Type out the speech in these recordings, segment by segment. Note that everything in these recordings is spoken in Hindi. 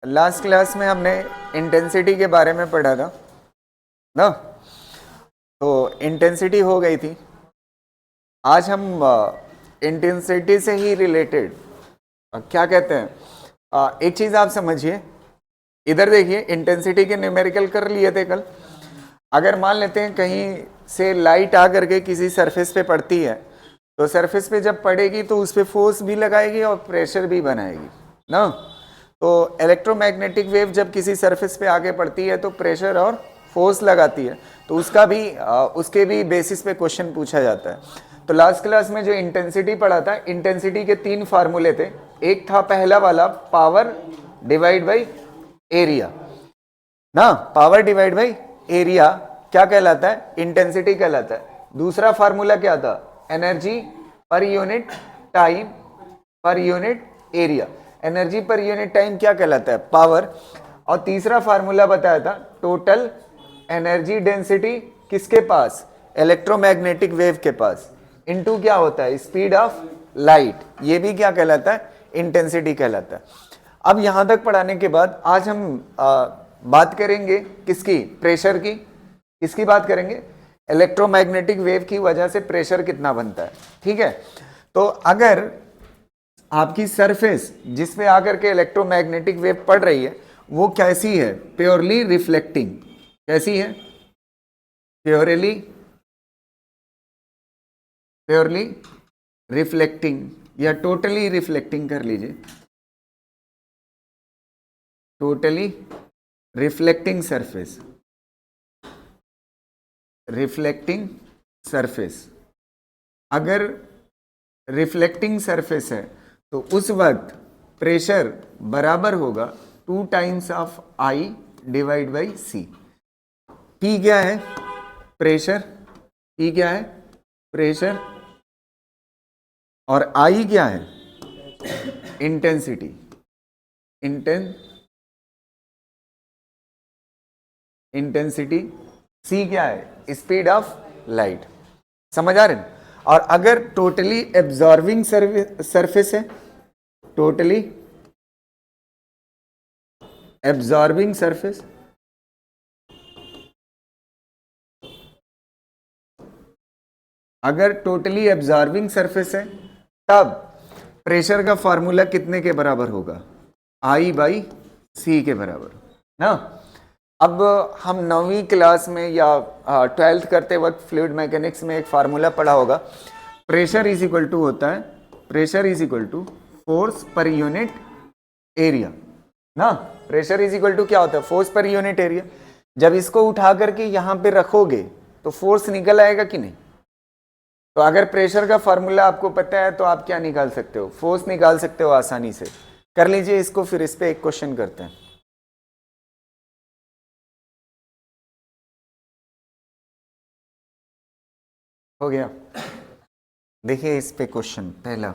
लास्ट क्लास में हमने इंटेंसिटी के बारे में पढ़ा था ना, तो इंटेंसिटी हो गई थी। आज हम इंटेंसिटी से ही रिलेटेड क्या कहते हैं, एक चीज़ आप समझिए। इधर देखिए, इंटेंसिटी के न्यूमेरिकल कर लिए थे कल। अगर मान लेते हैं कहीं से लाइट आ करके किसी सरफेस पे पड़ती है, तो सरफेस पे जब पड़ेगी तो उस पर फोर्स भी लगाएगी और प्रेशर भी बनाएगी ना। तो इलेक्ट्रोमैग्नेटिक वेव जब किसी सरफेस पे आके पड़ती है तो प्रेशर और फोर्स लगाती है, तो उसका भी उसके भी बेसिस पे क्वेश्चन पूछा जाता है। तो लास्ट क्लास में जो इंटेंसिटी पढ़ा था, इंटेंसिटी के 3 फार्मूले थे। एक था पहला वाला, पावर डिवाइड बाई एरिया ना। पावर डिवाइड बाई एरिया क्या कहलाता है? इंटेंसिटी कहलाता है। दूसरा फार्मूला क्या था? एनर्जी पर यूनिट टाइम पर unit area. Energy per unit time क्या कहलाता है? पावर। और तीसरा फार्मूला बताया था टोटल एनर्जी डेंसिटी किसके पास? इलेक्ट्रोमैग्नेटिक वेव के पास, इनटू क्या होता है? Speed of light. ये भी क्या कहलाता है? इंटेंसिटी कहलाता है। अब यहां तक पढ़ाने के बाद आज हम बात करेंगे किसकी? प्रेशर की। किसकी बात करेंगे? इलेक्ट्रोमैग्नेटिक वेव की वजह से प्रेशर कितना बनता है। ठीक है, तो अगर आपकी सरफेस जिसपे आकर के इलेक्ट्रोमैग्नेटिक वेव पड़ रही है वो कैसी है? Purely reflecting. कैसी है? प्योरली रिफ्लेक्टिंग, या टोटली रिफ्लेक्टिंग कर लीजिए। Totally reflecting surface, reflecting surface. अगर रिफ्लेक्टिंग सरफेस है तो उस वक्त प्रेशर बराबर होगा 2 times of I divide by C. P क्या है? प्रेशर। पी क्या है? प्रेशर। और आई क्या है? इंटेंसिटी। इंटेंसिटी। सी क्या है? Speed of light. समझ आ रहे हैं? और अगर टोटली एब्जॉर्बिंग सरफेस है, टोटली एब्जॉर्बिंग सरफेस, अगर टोटली एब्जॉर्बिंग सरफेस है तब प्रेशर का फॉर्मूला कितने के बराबर होगा? आई बाई सी के बराबर ना। अब हम 9वीं क्लास में या 12th करते वक्त फ्लूइड मैकेनिक्स में एक फार्मूला पढ़ा होगा, प्रेशर इज इक्वल टू होता है, pressure is equal to force per unit area ना। प्रेशर इज इक्वल टू क्या होता है? Force per unit area. जब इसको उठा करके यहां पे रखोगे तो फोर्स निकल आएगा कि नहीं? तो अगर प्रेशर का फॉर्मूला आपको पता है तो आप क्या निकाल सकते हो? फोर्स निकाल सकते हो आसानी से। कर लीजिए इसको, फिर इस पे एक क्वेश्चन करते हैं। हो गया? देखिए इस पे क्वेश्चन पहला,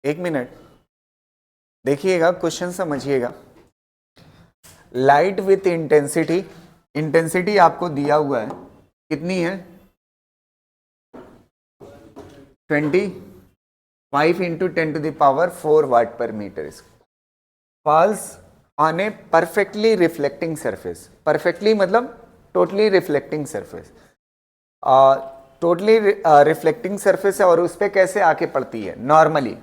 एक मिनट देखिएगा, क्वेश्चन समझिएगा। लाइट विथ इंटेंसिटी, इंटेंसिटी आपको दिया हुआ है, कितनी है? 25 into 10⁴ watt per metre falls on a perfectly reflecting surface. Perfectly मतलब totally reflecting surface. Totally reflecting surface है और उस पर कैसे आके पड़ती है? नॉर्मली।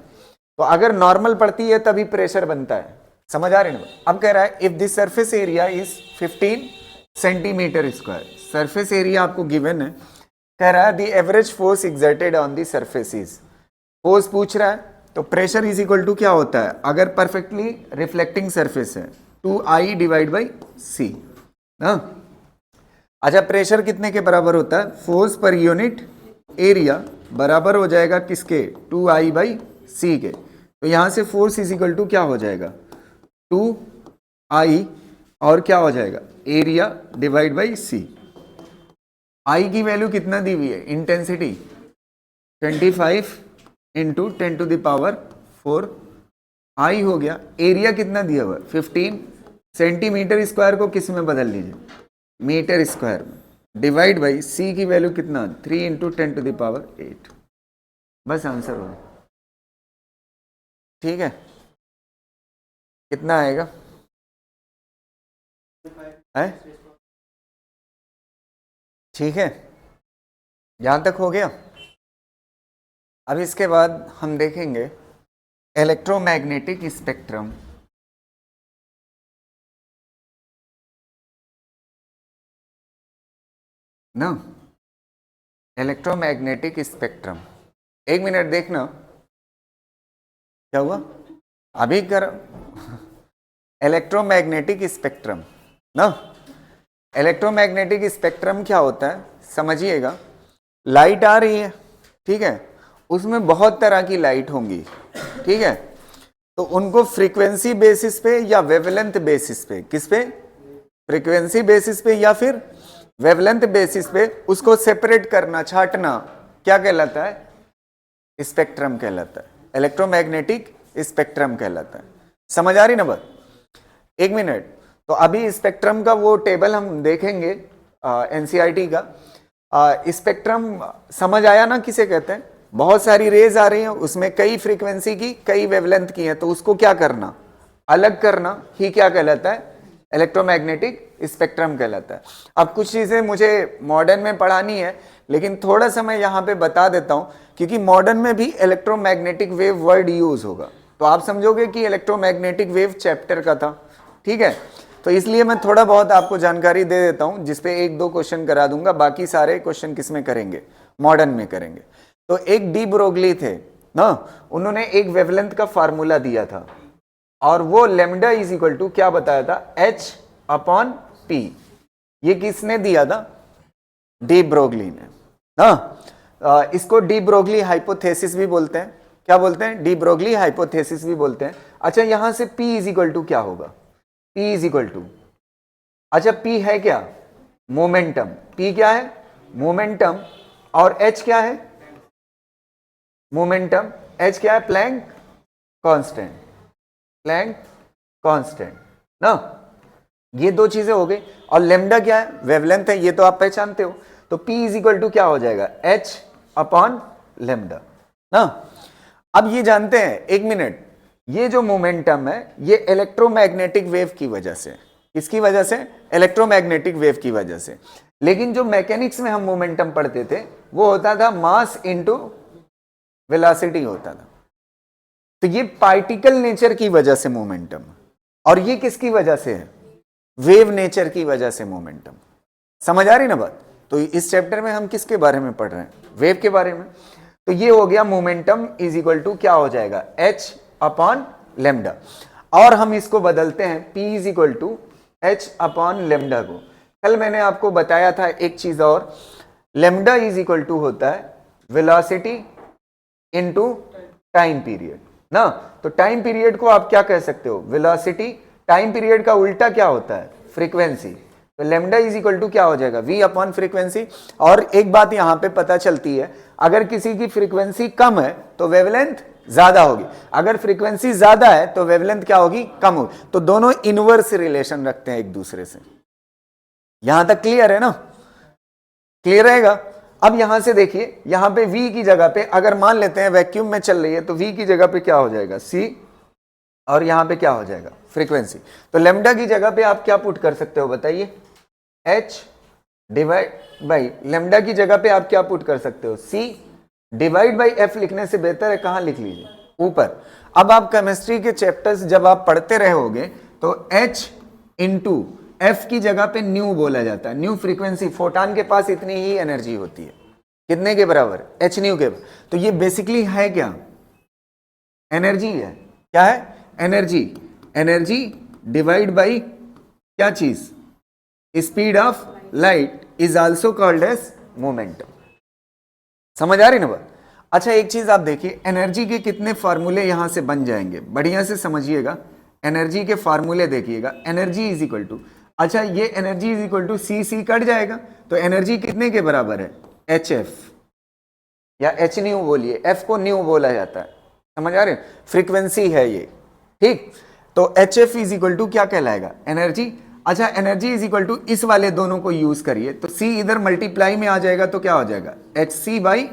तो अगर नॉर्मल पड़ती है तभी प्रेशर बनता है। समझ आ रहे हैं? अब कह रहा है if this surface area is 15 centimetre square. Surface area आपको गिवन है, कह रहा है the average force exerted on the surface is. Force पूछ रहा है तो प्रेशर इज इक्वल टू क्या होता है? अगर परफेक्टली रिफ्लेक्टिंग सरफेस है 2I डिवाइड बाई सी ना। अच्छा, प्रेशर कितने के बराबर होता है? फोर्स पर यूनिट एरिया बराबर हो जाएगा किसके? 2I बाई सी के। तो यहां से फोर्स इज इक्वल टू क्या हो जाएगा? 2I और क्या हो जाएगा? एरिया डिवाइड बाई सी। आई की वैल्यू कितना दी हुई है? इंटेंसिटी 25 इंटू 10⁴ आई हो गया, एरिया कितना दिया हुआ है 15 सेंटीमीटर स्क्वायर को किस में बदल लीजिए, मीटर स्क्वायर में, डिवाइड बाई सी की वैल्यू कितना 3 इंटू 10⁸ बस आंसर हो। ठीक है, कितना आएगा है? ठीक है, यहां तक हो गया। अब इसके बाद हम देखेंगे इलेक्ट्रोमैग्नेटिक स्पेक्ट्रम। ना, इलेक्ट्रोमैग्नेटिक स्पेक्ट्रम, एक मिनट देखना क्या हुआ अभी कर। इलेक्ट्रोमैग्नेटिक स्पेक्ट्रम ना, इलेक्ट्रोमैग्नेटिक स्पेक्ट्रम क्या होता है समझिएगा। लाइट आ रही है, ठीक है, उसमें बहुत तरह की लाइट होंगी, ठीक है, तो उनको फ्रीक्वेंसी बेसिस पे या वेवलेंथ बेसिस पे, किस पे, फ्रीक्वेंसी बेसिस पे या फिर वेवलेंथ बेसिस पे उसको सेपरेट करना, छांटना, क्या कहलाता है, स्पेक्ट्रम कहलाता है, इलेक्ट्रोमैग्नेटिक स्पेक्ट्रम कहलाता है। समझ आ रही ना बात? एक मिनट, तो अभी स्पेक्ट्रम का वो टेबल हम देखेंगे एनसीईआरटी का। स्पेक्ट्रम समझ आया ना किसे कहते हैं? बहुत सारी रेज आ रही हैं, उसमें कई फ्रीक्वेंसी की कई वेवलेंथ की है, तो उसको क्या करना, अलग करना ही क्या कहलाता है, इलेक्ट्रोमैग्नेटिक स्पेक्ट्रम कहलाता है। अब कुछ चीजें मुझे मॉडर्न में पढ़ानी है, लेकिन थोड़ा सा मैं यहाँ पे बता देता हूँ, क्योंकि मॉडर्न में भी इलेक्ट्रोमैग्नेटिक वेव वर्ड यूज होगा, तो आप समझोगे कि इलेक्ट्रोमैग्नेटिक वेव चैप्टर का था, ठीक है, तो इसलिए मैं थोड़ा बहुत आपको जानकारी दे देता हूं, जिसपे एक दो क्वेश्चन करा दूंगा, बाकी सारे क्वेश्चन किस में करेंगे, मॉडर्न में करेंगे। तो एक डी ब्रोगली थे ना, उन्होंने एक वेवलेंथ का फार्मूला दिया था, और वो लेमडा इज इक्वल टू क्या बताया था, H/P। ये किसने दिया था, डी ब्रोगली ने ना। इसको डी ब्रोगली हाइपोथेसिस भी बोलते हैं, क्या बोलते हैं, डी ब्रोगली हाइपोथेसिस भी बोलते हैं। अच्छा, यहां से P इज इक्वल टू क्या होगा, P इज इक्वल टू, अच्छा P है क्या, मोमेंटम, P क्या है, मोमेंटम, और H क्या है, मोमेंटम, H क्या है, प्लैंक कांस्टेंट, प्लैंक कांस्टेंट ना। ये दो चीजें हो गई, और लेमडा क्या है, वेवलेंथ है, ये तो आप पहचानते हो, तो P इज इक्वल टू क्या हो जाएगा, H/λ ना। अब ये जानते हैं, एक मिनट, ये जो मोमेंटम है ये इलेक्ट्रोमैग्नेटिक वेव की वजह से, किसकी वजह से, इलेक्ट्रोमैग्नेटिक वेव की वजह से। लेकिन जो मैकेनिक्स में हम मोमेंटम पढ़ते थे वो होता था मास इनटू वेलोसिटी होता था, तो ये पार्टिकल नेचर की वजह से मोमेंटम, और ये किसकी वजह से है, वेव नेचर की वजह से मोमेंटम। समझ आ रही ना बात? तो इस चैप्टर में हम किसके बारे में पढ़ रहे हैं, वेव के बारे में। तो ये हो गया मोमेंटम इज इक्वल टू क्या हो जाएगा, H/λ, और हम इसको बदलते हैं P is equal to H/λ को। कल मैंने आपको बताया था एक चीज और, लेमडा इज इक्वल टू होता है वेलोसिटी इनटू टाइम पीरियड ना। तो टाइम पीरियड को आप क्या कह सकते हो, वेलोसिटी, टाइम पीरियड का उल्टा क्या होता है, फ्रीक्वेंसी, तो लेमडा इज इक्वल टू क्या हो जाएगा, V/ फ्रीक्वेंसी। और एक बात यहां पे पता चलती है, अगर किसी की फ्रीक्वेंसी कम है तो वेवलेंथ ज्यादा होगी, अगर फ्रीक्वेंसी ज्यादा है तो वेवलेंथ क्या होगी, कम होगी, तो दोनों इनवर्स रिलेशन रखते हैं एक दूसरे से। यहां तक क्लियर है ना, क्लियर रहेगा। अब यहां से देखिए, यहां पे V की जगह पे अगर मान लेते हैं वैक्यूम में चल रही है, तो V की जगह पे क्या हो जाएगा, C, और यहां पे क्या हो जाएगा, फ्रीक्वेंसी। तो लेमडा की जगह पे आप क्या पुट कर सकते हो बताइए, H डिवाइड बाई, लेमडा की जगह पे आप क्या पुट कर सकते हो, C डिवाइड बाई F। लिखने से बेहतर है कहां लिख लीजिए, ऊपर। अब आप केमिस्ट्री के चैप्टर्स जब आप पढ़ते रहोगे तो H इंटू F की जगह पे न्यू बोला जाता है, न्यू फ्रीक्वेंसी, फोटॉन के पास इतनी ही एनर्जी होती है, कितने के बराबर, H न्यू के। तो ये बेसिकली है क्या, एनर्जी है, क्या है, एनर्जी, एनर्जी डिवाइड बाई क्या चीज, speed of light is also called as momentum. समझ आ रही ना बात? अच्छा, एक चीज आप देखिए, एनर्जी के कितने फार्मूले यहां से बन जाएंगे, बढ़िया से समझिएगा, एनर्जी के फार्मूले देखिएगा, एनर्जी इज इक्वल टू, अच्छा ये energy is equal to C cut जाएगा, तो एनर्जी कितने के बराबर है, HF, या H न्यू बोलिए, F को न्यू बोला जाता है, समझ आ रहे, फ्रीक्वेंसी है ये, ठीक। तो H F is equal to क्या कहलाएगा, एनर्जी। अच्छा, एनर्जी इज इक्वल टू इस वाले दोनों को यूज करिए तो सी इधर मल्टीप्लाई में आ जाएगा तो क्या हो जाएगा, एच सी बाई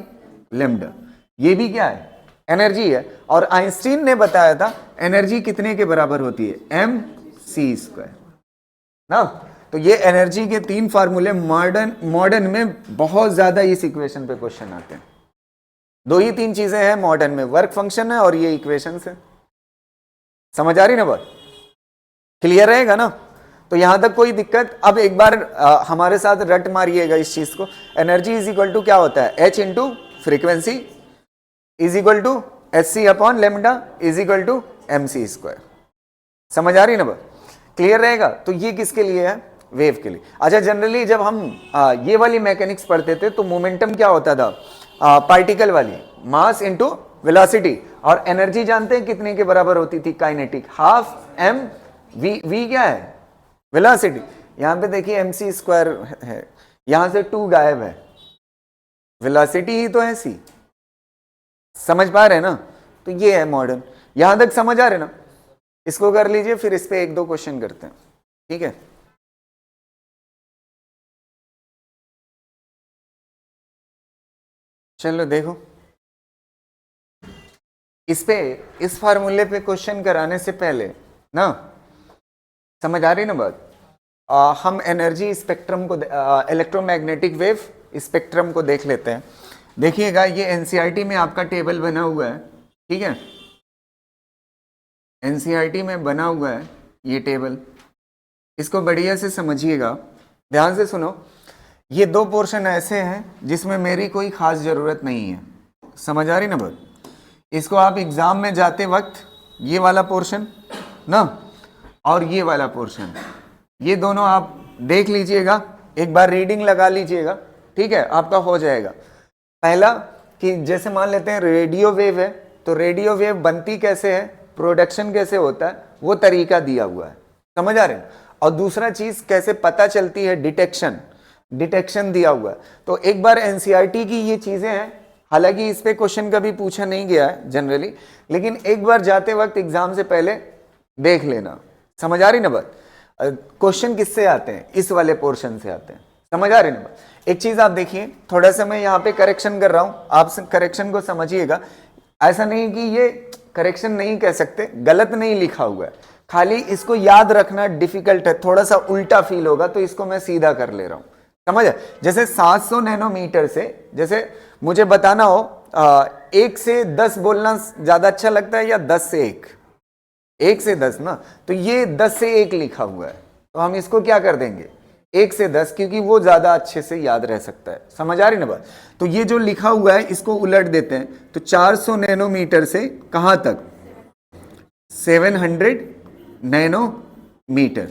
लेमडा। ये भी क्या है, एनर्जी है। और आइंस्टीन ने बताया था एनर्जी कितने के बराबर होती है, एम सी स्क्वायर ना। तो ये एनर्जी के 3 फार्मूले मॉडर्न में बहुत ज्यादा इस इक्वेशन पे क्वेश्चन आते हैं। 2 ही 3 चीजें हैं मॉडर्न में, वर्क फंक्शन है और ये इक्वेशन है। समझ आ रही ना बात, क्लियर रहेगा ना। तो यहां तक कोई दिक्कत। अब एक बार हमारे साथ रट मारिएगा इस चीज को। एनर्जी इज इक्वल टू क्या होता है, H into frequency is equal to H C upon lambda is equal to M C square. समझ आ रही ना बात, क्लियर रहेगा। तो ये किसके लिए है, वेव के लिए। अच्छा, जनरली जब हम ये वाली मैकेनिक्स पढ़ते थे तो मोमेंटम क्या होता था, पार्टिकल वाली, मास इंटू वेलोसिटी। और एनर्जी जानते हैं कितने के बराबर होती थी, kinetic, half M V. V क्या है, वेलोसिटी। यहां पे देखिए एम सी स्क्वायर है, यहां से 2 गायब है, वेलोसिटी ही तो है सी। समझ पा रहे हैं ना। तो ये है मॉडर्न। यहां तक समझ आ रहे ना। इसको कर लीजिए, फिर इस पे 1-2 क्वेश्चन करते हैं, ठीक है। चलो देखो, इस पे, इस फार्मूले पे क्वेश्चन कराने से पहले ना, समझ आ रही ना बात, हम एनर्जी स्पेक्ट्रम को, इलेक्ट्रोमैग्नेटिक वेव स्पेक्ट्रम को देख लेते हैं। देखिएगा, ये एनसीईआरटी में आपका टेबल बना हुआ है, ठीक है। एनसीईआरटी में बना हुआ है ये टेबल, इसको बढ़िया से समझिएगा, ध्यान से सुनो। ये 2 पोर्शन ऐसे हैं जिसमें मेरी कोई खास जरूरत नहीं है। समझ आ रही ना बात। इसको आप एग्जाम में जाते वक्त ये वाला पोर्शन ना और ये वाला पोर्शन, ये दोनों आप देख लीजिएगा, एक बार रीडिंग लगा लीजिएगा, ठीक है, आपका हो जाएगा। पहला कि जैसे मान लेते हैं रेडियो वेव है, तो रेडियो वेव बनती कैसे है, प्रोडक्शन कैसे होता है, वो तरीका दिया हुआ है। समझ आ रहे हैं। और दूसरा चीज कैसे पता चलती है, डिटेक्शन दिया हुआ है। तो एक बार एनसीईआरटी की ये चीजें हैं, हालांकि इस पे क्वेश्चन कभी पूछा नहीं गया है जनरली, लेकिन एक बार जाते वक्त एग्जाम से पहले देख लेना। समझ आ रही ना बात। क्वेश्चन किससे आते हैं, इस वाले पोर्शन से आते हैं। समझ आ रही ना बात। एक चीज आप देखिए, थोड़ा सा मैं यहाँ पे करेक्शन कर रहा हूं, आप करेक्शन को समझिएगा। ऐसा नहीं कि ये करेक्शन नहीं कह सकते, गलत नहीं लिखा हुआ है, खाली इसको याद रखना डिफिकल्ट है, थोड़ा सा उल्टा फील होगा, तो इसको मैं सीधा कर ले रहा हूं। समझ, जैसे 700 नैनोमीटर से, जैसे मुझे बताना हो 1 से 10 बोलना ज्यादा अच्छा लगता है या 10 से 1, 1 से 10 ना, तो ये 10 से 1 लिखा हुआ है, तो हम इसको क्या कर देंगे 1 से 10, क्योंकि वो ज्यादा अच्छे से याद रह सकता है। समझ आ रही ना बात। तो ये जो लिखा हुआ है इसको उलट देते हैं, तो 400 नैनोमीटर से कहां तक, 700 नैनोमीटर।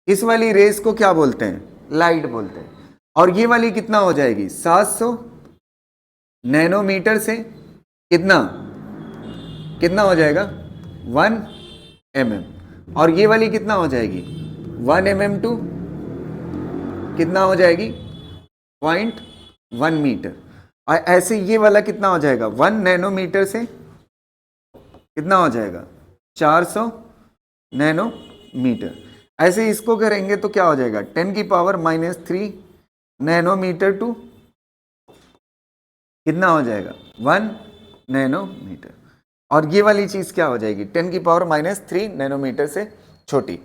इस वाली रेस को क्या बोलते हैं, लाइट बोलते हैं। और ये वाली कितना हो जाएगी, 700 नैनोमीटर से कितना कितना हो जाएगा, 1 mm। और ये वाली कितना हो जाएगी, 1 mm टू कितना हो जाएगी, 0.1 मीटर। और ऐसे ये वाला कितना हो जाएगा, 1 नैनोमीटर से कितना हो जाएगा, 400 नैनोमीटर। ऐसे इसको करेंगे तो क्या हो जाएगा, 10⁻³ नैनोमीटर टू कितना हो जाएगा, 1 नैनोमीटर। और ये वाली चीज क्या हो जाएगी, 10⁻³ नैनोमीटर से छोटी।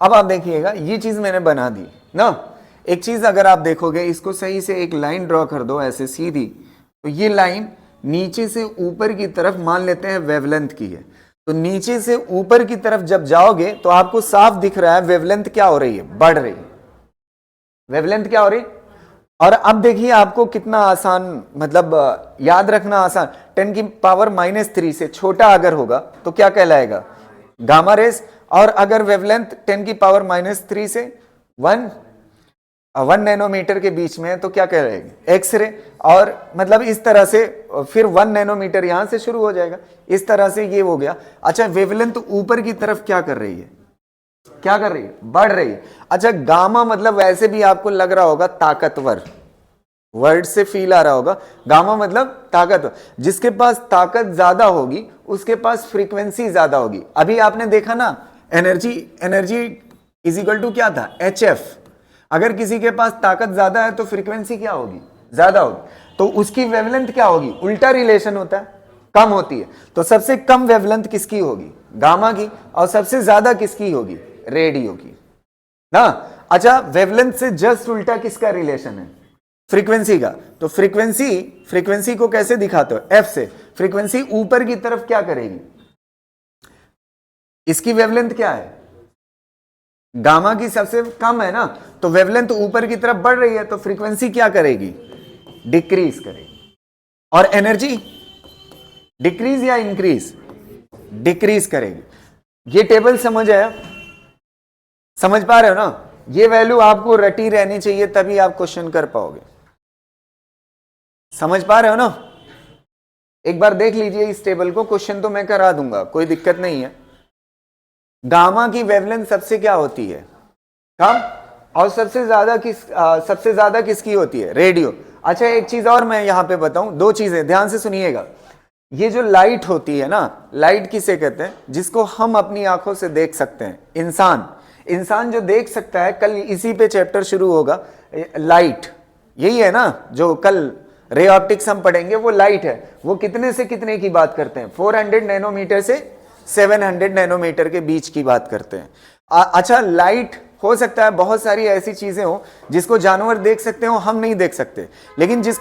अब आप देखिएगा, ये चीज मैंने बना दी ना। एक चीज अगर आप देखोगे, इसको सही से एक लाइन ड्रॉ कर दो ऐसे सीधी, तो ये लाइन नीचे से ऊपर की तरफ मान लेते हैं वेवलेंथ की है। तो नीचे से ऊपर की तरफ जब जाओगे तो आपको साफ दिख रहा है वेवलेंथ क्या हो रही है, बढ़ रही है। वेवलेंथ क्या हो रही। और अब देखिए आपको कितना आसान, मतलब याद रखना आसान, 10⁻³ से छोटा अगर होगा तो क्या कहलाएगा, गामा रेस। और अगर वेवलेंथ 10⁻³ से 1 नैनोमीटर के बीच में है तो क्या कहलाएगी, एक्सरे। और मतलब इस तरह से फिर 1 नैनोमीटर यहां से शुरू हो जाएगा, इस तरह से ये हो गया। अच्छा, वेवलेंथ ऊपर की तरफ क्या कर रही है, क्या कर रही है, बढ़ रही है। अच्छा, गामा मतलब वैसे भी आपको लग रहा होगा ताकतवर, वर्ड से फील आ रहा होगा, गामा मतलब ताकतवर। जिसके पास ताकत ज्यादा होगी उसके पास फ्रीक्वेंसी ज्यादा होगी। अभी आपने देखा ना, एनर्जी इज इक्वल टू क्या था, HF। अगर किसी के पास ताकत ज्यादा है तो फ्रीक्वेंसी क्या होगी, ज्यादा होगी, तो उसकी वेवलेंथ क्या होगी, उल्टा रिलेशन होता है, कम होती है। तो सबसे कम वेवलेंथ किसकी होगी, गामा की, और सबसे ज्यादा किसकी होगी, रेडियो की ना। अच्छा, वेवलेंथ से जस्ट उल्टा किसका रिलेशन है, फ्रीक्वेंसी का। तो फ्रीक्वेंसी को कैसे दिखाते हो, F से। फ्रीक्वेंसी ऊपर की तरफ क्या करेगी, इसकी वेवलेंथ क्या है, गामा की सबसे कम है ना, तो वेवलेंथ ऊपर की तरफ बढ़ रही है, तो फ्रीक्वेंसी क्या करेगी, डिक्रीज करेगी। और एनर्जी डिक्रीज या इंक्रीज, डिक्रीज करेगी। ये टेबल समझ आया, समझ पा रहे हो ना। ये वैल्यू आपको रटी रहनी चाहिए, तभी आप क्वेश्चन कर पाओगे। समझ पा रहे हो ना। एक बार देख लीजिए इस टेबल को, क्वेश्चन तो मैं करा दूंगा, कोई दिक्कत नहीं है। गामा की वेवलेंथ सबसे क्या होती है, कम, और सबसे ज्यादा किसकी होती है, रेडियो। अच्छा, एक चीज और मैं यहां पे बताऊं, दो चीजें ध्यान से सुनिएगा। ये जो लाइट होती है ना, लाइट किसे कहते हैं, जिसको हम अपनी आंखों से देख सकते हैं, इंसान जो देख सकता है, कल इसी पे चैप्टर शुरू होगा, लाइट यही है ना, जो कल रे ऑप्टिक्स हम पढ़ेंगे, वो लाइट है। वो कितने से कितने की बात करते हैं, 400 नैनोमीटर से 700 नैनोमीटर के बीच की बात करते हैं। अच्छा, लाइट हो सकता है बहुत सारी ऐसी चीजें हो जिसको जानवर देख सकते हो, हम नहीं देख सकते, लेकिन जिस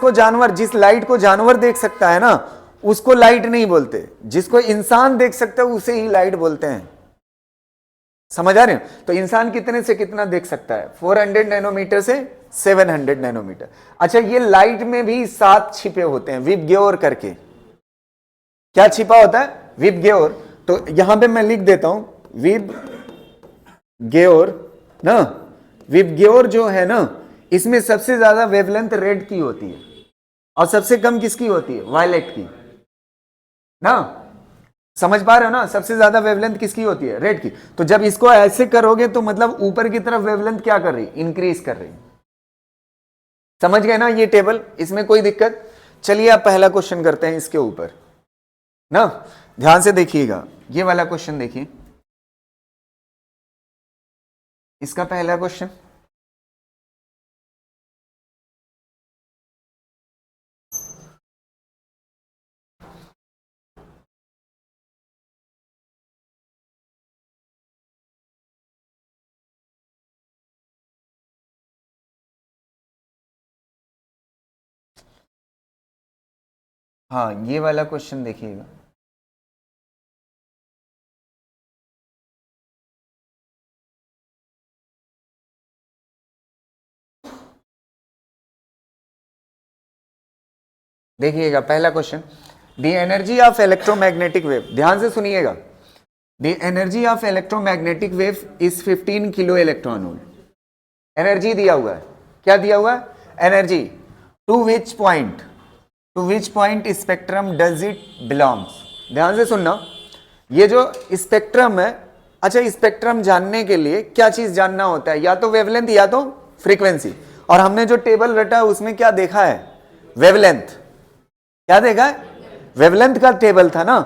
लाइट को जानवर देख सकता है ना, उसको लाइट नहीं बोलते, जिसको इंसान देख सकता है उसे ही लाइट बोलते हैं। समझ आ रहे हो। तो इंसान कितने से कितना देख सकता है, 400 नैनोमीटर से 700 नैनोमीटर। अच्छा, ये लाइट में भी 7 छिपे होते हैं, विबग्योर करके। क्या छिपा होता है, विबग्योर। तो यहां पे मैं लिख देता हूं, विबग्योर ना, विबग्योर जो है ना, इसमें सबसे ज्यादा वेवलेंथ रेड की होती है, और सबसे कम किसकी होती है, वायलेट की ना। समझ पा रहे हो ना, सबसे ज्यादा वेवलेंथ किसकी होती है, रेड की। तो जब इसको ऐसे करोगे तो मतलब ऊपर की तरफ वेवलेंथ क्या कर रही, इंक्रीज कर रही। समझ गए ना ये टेबल, इसमें कोई दिक्कत। चलिए आप पहला क्वेश्चन करते हैं इसके ऊपर ना, ध्यान से देखिएगा। ये वाला क्वेश्चन देखिए, इसका पहला क्वेश्चन। हाँ, ये वाला क्वेश्चन देखिएगा। देखिएगा पहला question, the energy of electromagnetic wave, ध्यान से सुनिएगा। The energy of electromagnetic wave is 15 kilo electron volt. Energy दिया हुआ है, क्या दिया हुआ है, energy. To which point spectrum does it belongs. ध्यान से सुनना, ये जो स्पेक्ट्रम है, अच्छा स्पेक्ट्रम जानने के लिए क्या चीज जानना होता है, या तो वेवलेंथ या तो फ्रीक्वेंसी। और हमने जो टेबल रटा है उसमें क्या देखा है, वेवलेंथ। क्या देखा है, वेवलेंथ का टेबल था ना,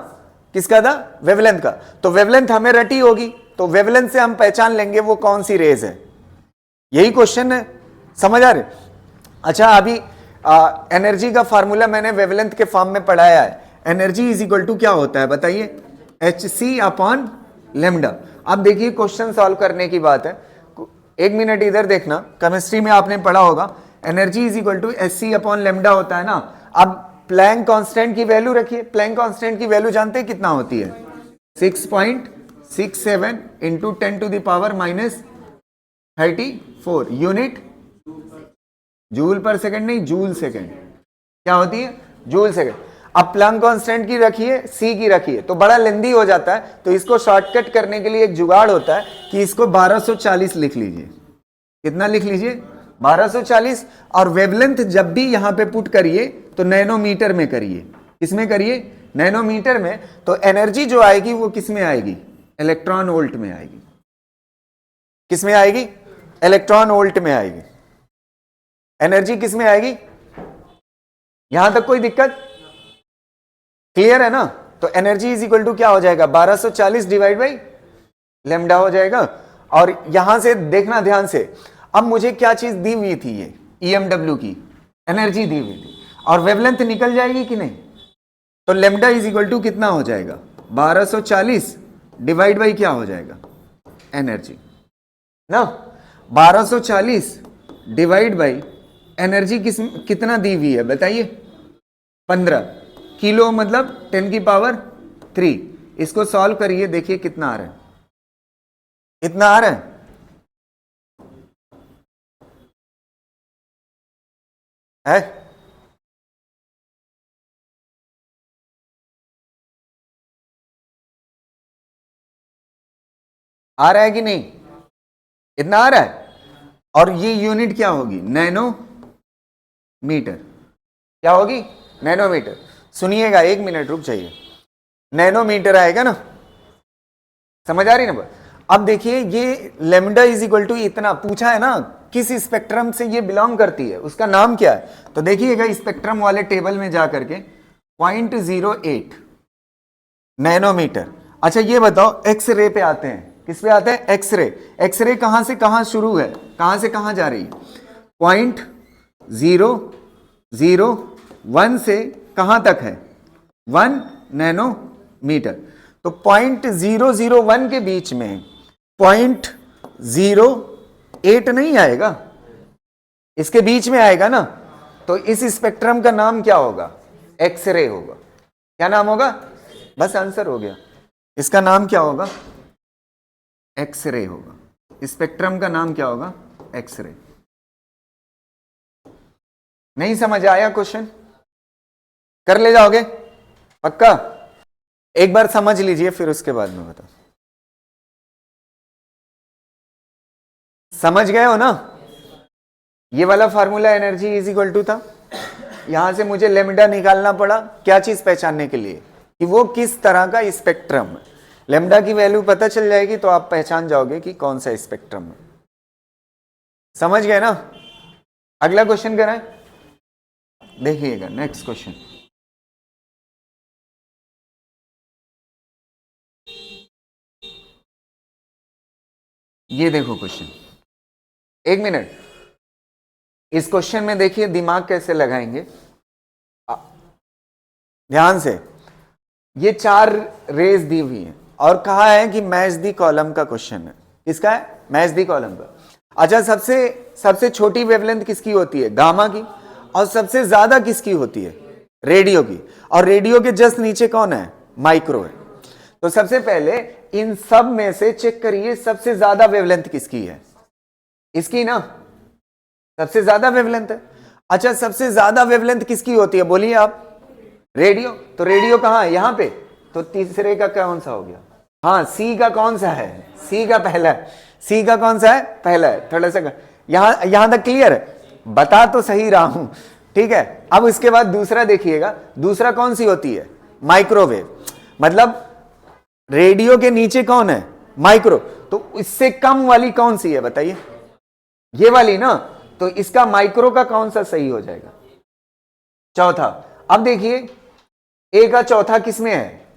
किसका था, वेवलेंथ का। तो वेवलेंथ हमें रटी होगी, तो वेवलेंथ से हम पहचान लेंगे वो कौन सी रेज है। यही क्वेश्चन है, समझ आ रहे। अच्छा, अभी एनर्जी का फार्मूला मैंने वेवलेंथ के फॉर्म में पढ़ाया है। एनर्जी इज इक्वल टू क्या होता है बताइए, HC अपॉन लेमडा। अब देखिए क्वेश्चन सॉल्व करने की बात है, एक मिनट इधर देखना, केमिस्ट्री में आपने पढ़ा होगा, energy is equal to HC upon lambda होता है ना। अब प्लैंक कांस्टेंट की वैल्यू रखिए, प्लैंक कांस्टेंट की वैल्यू जानते हैं कितना होती है, 6.67 into 10 to the power -34 unit, joule per second नहीं, जूल सेकंड। क्या होती है, जूल सेकंड। अब प्लैंक कांस्टेंट की रखिए, सी की रखिए, तो बड़ा लेंदी हो जाता है, तो इसको शॉर्टकट करने के लिए एक जुगाड़ होता है कि इसको 1240 लिख लीजिए। कितना लिख लीजिए, 1240। और वेवलेंथ जब भी यहां पे पुट करिए तो नैनोमीटर में करिए। किसमें करिए, नैनोमीटर में। तो एनर्जी जो आएगी वो किस में आएगी, इलेक्ट्रॉन वोल्ट में आएगी। किस में आएगी, इलेक्ट्रॉन वोल्ट में आएगी। एनर्जी किस में आएगी, यहां तक कोई दिक्कत, क्लियर है ना। तो एनर्जी इज इक्वल टू क्या हो जाएगा, 1240 डिवाइड बाई लेमडा हो जाएगा। और यहां से देखना ध्यान से, अब मुझे क्या चीज दी हुई थी, ये EMW की एनर्जी दी हुई थी, और वेवलेंथ निकल जाएगी कि नहीं, तो लेमडा इज इक्वल टू कितना हो जाएगा, 1240 डिवाइड बाई क्या हो जाएगा, एनर्जी ना, 1240 डिवाइड बाई एनर्जी कितना दी हुई है बताइए, 15 किलो, मतलब 10 की पावर 3। इसको सॉल्व करिए, देखिए कितना आ रहा है, कितना आ रहा है, आ रहा है कि नहीं, इतना आ रहा है। और ये यूनिट क्या होगी, नैनो मीटर, क्या होगी, नैनोमीटर। सुनिएगा, 1 मिनट रुक जाइए, नैनोमीटर आएगा ना, समझ आ रही ना। अब देखिए ये लेमडा इज इक्वल टू इतना पूछा है ना, किस स्पेक्ट्रम से ये बिलोंग करती है, उसका नाम क्या है, तो देखिएगा स्पेक्ट्रम वाले टेबल में जा करके 0.08 नैनोमीटर। अच्छा ये बताओ, एक्स रे पे आते हैं, किस पे आते हैं, एक्सरे। एक्सरे कहां से कहां शुरू है, कहां से कहां जा रही है, 0.001 से कहां तक है, 1 नैनोमीटर। तो 0.001 के बीच में 0.08 नहीं आएगा, इसके बीच में आएगा ना, तो इस स्पेक्ट्रम का नाम क्या होगा, एक्सरे होगा। क्या नाम होगा, बस आंसर हो गया, इसका नाम क्या होगा, एक्सरे होगा। स्पेक्ट्रम का नाम क्या होगा, एक्सरे। नहीं समझ आया क्वेश्चन, कर ले जाओगे पक्का, एक बार समझ लीजिए फिर उसके बाद में बताओ, समझ गए हो ना। ये वाला formula energy is equal to था, यहां से मुझे लेमडा निकालना पड़ा, क्या चीज पहचानने के लिए कि वो किस तरह का स्पेक्ट्रम है। लेमडा की वैल्यू पता चल जाएगी तो आप पहचान जाओगे कि कौन सा स्पेक्ट्रम है, समझ गए ना। अगला क्वेश्चन कराएं, देखिएगा नेक्स्ट क्वेश्चन। ये देखो क्वेश्चन, 1 मिनट, इस क्वेश्चन में देखिए दिमाग कैसे लगाएंगे, ध्यान से। ये 4 रेज दी हुई है और कहा है कि मैच दी कॉलम का क्वेश्चन है, किसका है, मैच दी कॉलम का। अच्छा सबसे छोटी वेवलेंथ किसकी होती है, गामा की, और सबसे ज्यादा किसकी होती है, रेडियो की, और रेडियो के जस्ट नीचे कौन है, माइक्रो है। तो सबसे पहले इन सब में से चेक करिए सबसे ज्यादा वेवलेंथ किसकी है, इसकी ना, सबसे ज्यादा वेवलेंथ है। अच्छा सबसे ज्यादा वेवलेंथ किसकी होती है बोलिए आप, रेडियो। तो रेडियो कहां है, यहां पे, तो तीसरे का कौन सा हो गया, हाँ सी का कौन सा है, सी का पहला है, सी का कौन सा है, पहला है। थोड़ा सा यहां तक क्लियर है, बता तो सही रहा हूं, ठीक है। अब इसके बाद दूसरा देखिएगा, दूसरा कौन सी होती है, माइक्रोवेव, मतलब रेडियो के नीचे कौन है, माइक्रो। तो इससे कम वाली कौन सी है बताइए, ये वाली ना, तो इसका माइक्रो का कौन सा सही हो जाएगा, चौथा। अब देखिए ए का चौथा किसमें है,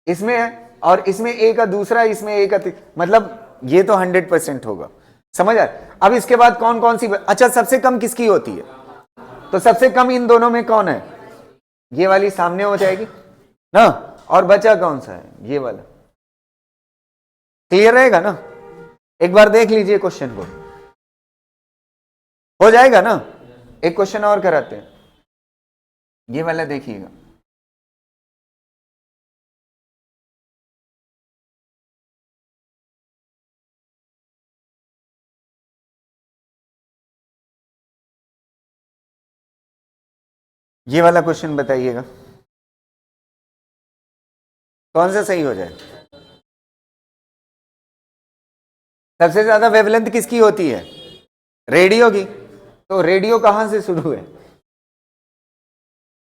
इसमें है, और इसमें ए का दूसरा, इसमें ए का मतलब ये तो 100% होगा, समझ आए। अब इसके बाद कौन कौन सी, अच्छा सबसे कम किसकी होती है, तो सबसे कम इन दोनों में कौन है, ये वाली सामने हो जाएगी ना, और बचा कौन सा है, ये वाला। क्लियर रहेगा ना, एक बार देख लीजिए क्वेश्चन को, हो जाएगा ना। एक क्वेश्चन और कराते हैं, ये वाला देखिएगा, ये वाला क्वेश्चन बताइएगा कौन सा सही हो जाए। सबसे ज्यादा वेवलेंथ किसकी होती है, रेडियो की, तो रेडियो कहां से शुरू है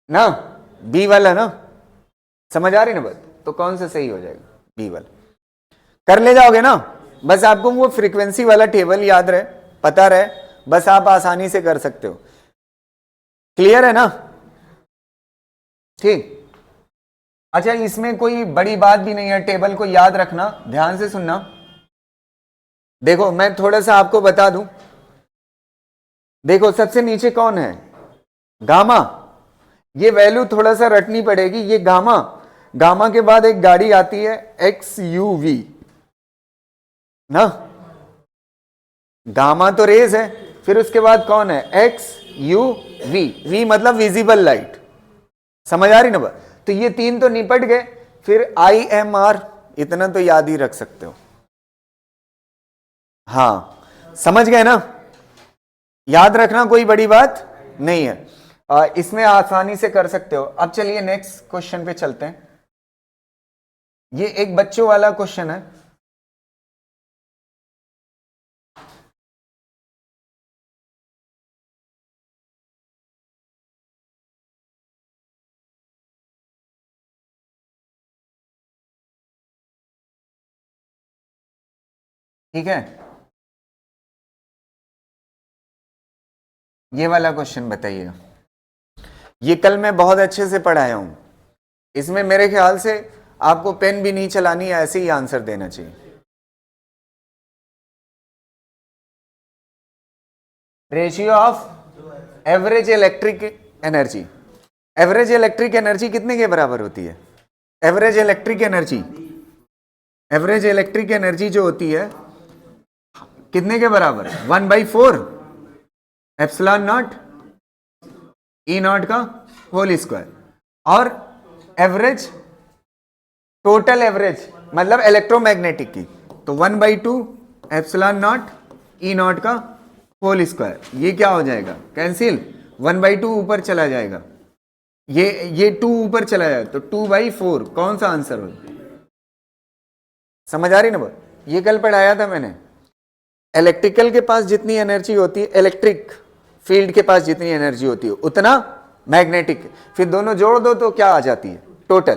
ना, बी वाला ना, समझ आ रही ना बात, तो कौन सा सही हो जाएगा, बी वाला। कर ले जाओगे ना, बस आपको वो फ्रीक्वेंसी वाला टेबल याद रहे, पता रहे, बस आप आसानी से कर सकते हो। क्लियर है ना, ठीक। अच्छा, इसमें कोई बड़ी बात भी नहीं है, टेबल को याद रखना, ध्यान से सुनना। देखो मैं थोड़ा सा आपको बता दूं, देखो सबसे नीचे कौन है, गामा। ये वैल्यू थोड़ा सा रटनी पड़ेगी, ये गामा, गामा के बाद एक गाड़ी आती है एक्स यू वी ना, गामा तो रेज है, फिर उसके बाद कौन है, एक्स यू वी, वी मतलब विजिबल लाइट, समझ आ रही ना बात। तो ये तीन तो निपट गए, फिर आई एम आर, इतना तो याद ही रख सकते हो। हाँ समझ गए ना, याद रखना कोई बड़ी बात नहीं है, इसमें आसानी से कर सकते हो। अब चलिए नेक्स्ट क्वेश्चन पे चलते हैं। ये एक बच्चों वाला क्वेश्चन है, ठीक है। ये वाला क्वेश्चन बताइएगा, ये कल मैं बहुत अच्छे से पढ़ाया हूं, इसमें मेरे ख्याल से आपको पेन भी नहीं चलानी है, ऐसे ही आंसर देना चाहिए। Ratio of average electric energy, average electric energy कितने के बराबर होती है, average electric energy, average electric energy जो होती है कितने के बराबर, 1/4 एप्सिलॉन नॉट ई नॉट का होल स्क्वायर, और एवरेज, टोटल एवरेज मतलब इलेक्ट्रोमैग्नेटिक की, तो 1/2 एप्सिलॉन नॉट ई नॉट का होल स्क्वायर। ये क्या हो जाएगा, कैंसिल, 1/2 ऊपर चला जाएगा, ये 2 ऊपर चला जाएगा, तो 2/4 कौन सा आंसर हो, समझ आ रही ना बात। ये कल पढ़ाया था मैंने, इलेक्ट्रिकल के पास जितनी एनर्जी होती है, इलेक्ट्रिक फील्ड के पास जितनी एनर्जी होती है उतना मैग्नेटिक, फिर दोनों जोड़ दो तो क्या आ जाती है, टोटल।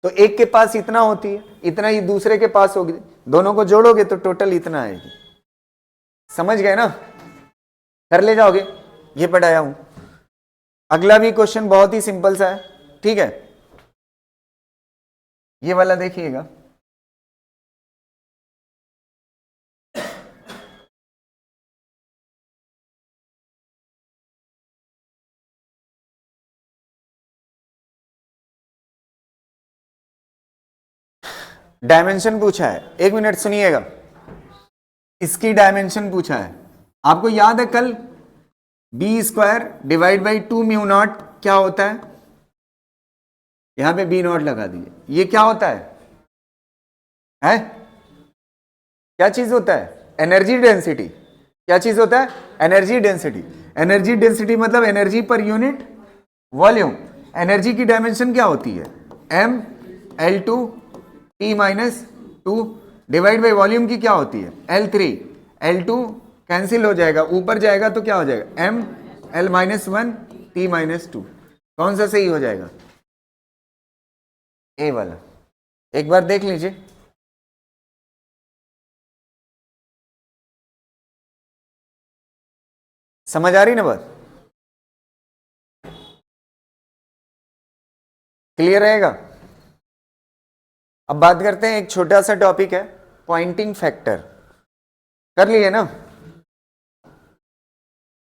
तो एक के पास इतना होती है, इतना ही दूसरे के पास होगी, दोनों को जोड़ोगे तो टोटल इतना आएगी, समझ गए ना, कर ले जाओगे, ये पढ़ाया हूं। अगला भी क्वेश्चन बहुत ही सिंपल सा है, ठीक है, ये वाला देखिएगा। डायमेंशन पूछा है, एक मिनट सुनिएगा, इसकी डायमेंशन पूछा है, आपको याद है कल b² divide by 2 mu naught क्या होता है, यहां पे b नॉट लगा दिए, ये क्या होता है क्या चीज होता है, एनर्जी डेंसिटी, क्या चीज होता है, एनर्जी डेंसिटी, एनर्जी डेंसिटी मतलब energy per unit volume, energy की डायमेंशन क्या होती है, mL2 T-2 divide by volume की क्या होती है, L3, L2 कैंसिल हो जाएगा, ऊपर जाएगा तो क्या हो जाएगा, mL-1 T-2, कौन सा सही हो जाएगा, ए वाला, एक बार देख लीजिए। समझ आ रही ना बात, क्लियर रहेगा। अब बात करते हैं, एक छोटा सा टॉपिक है पॉइंटिंग फैक्टर, कर लिए ना,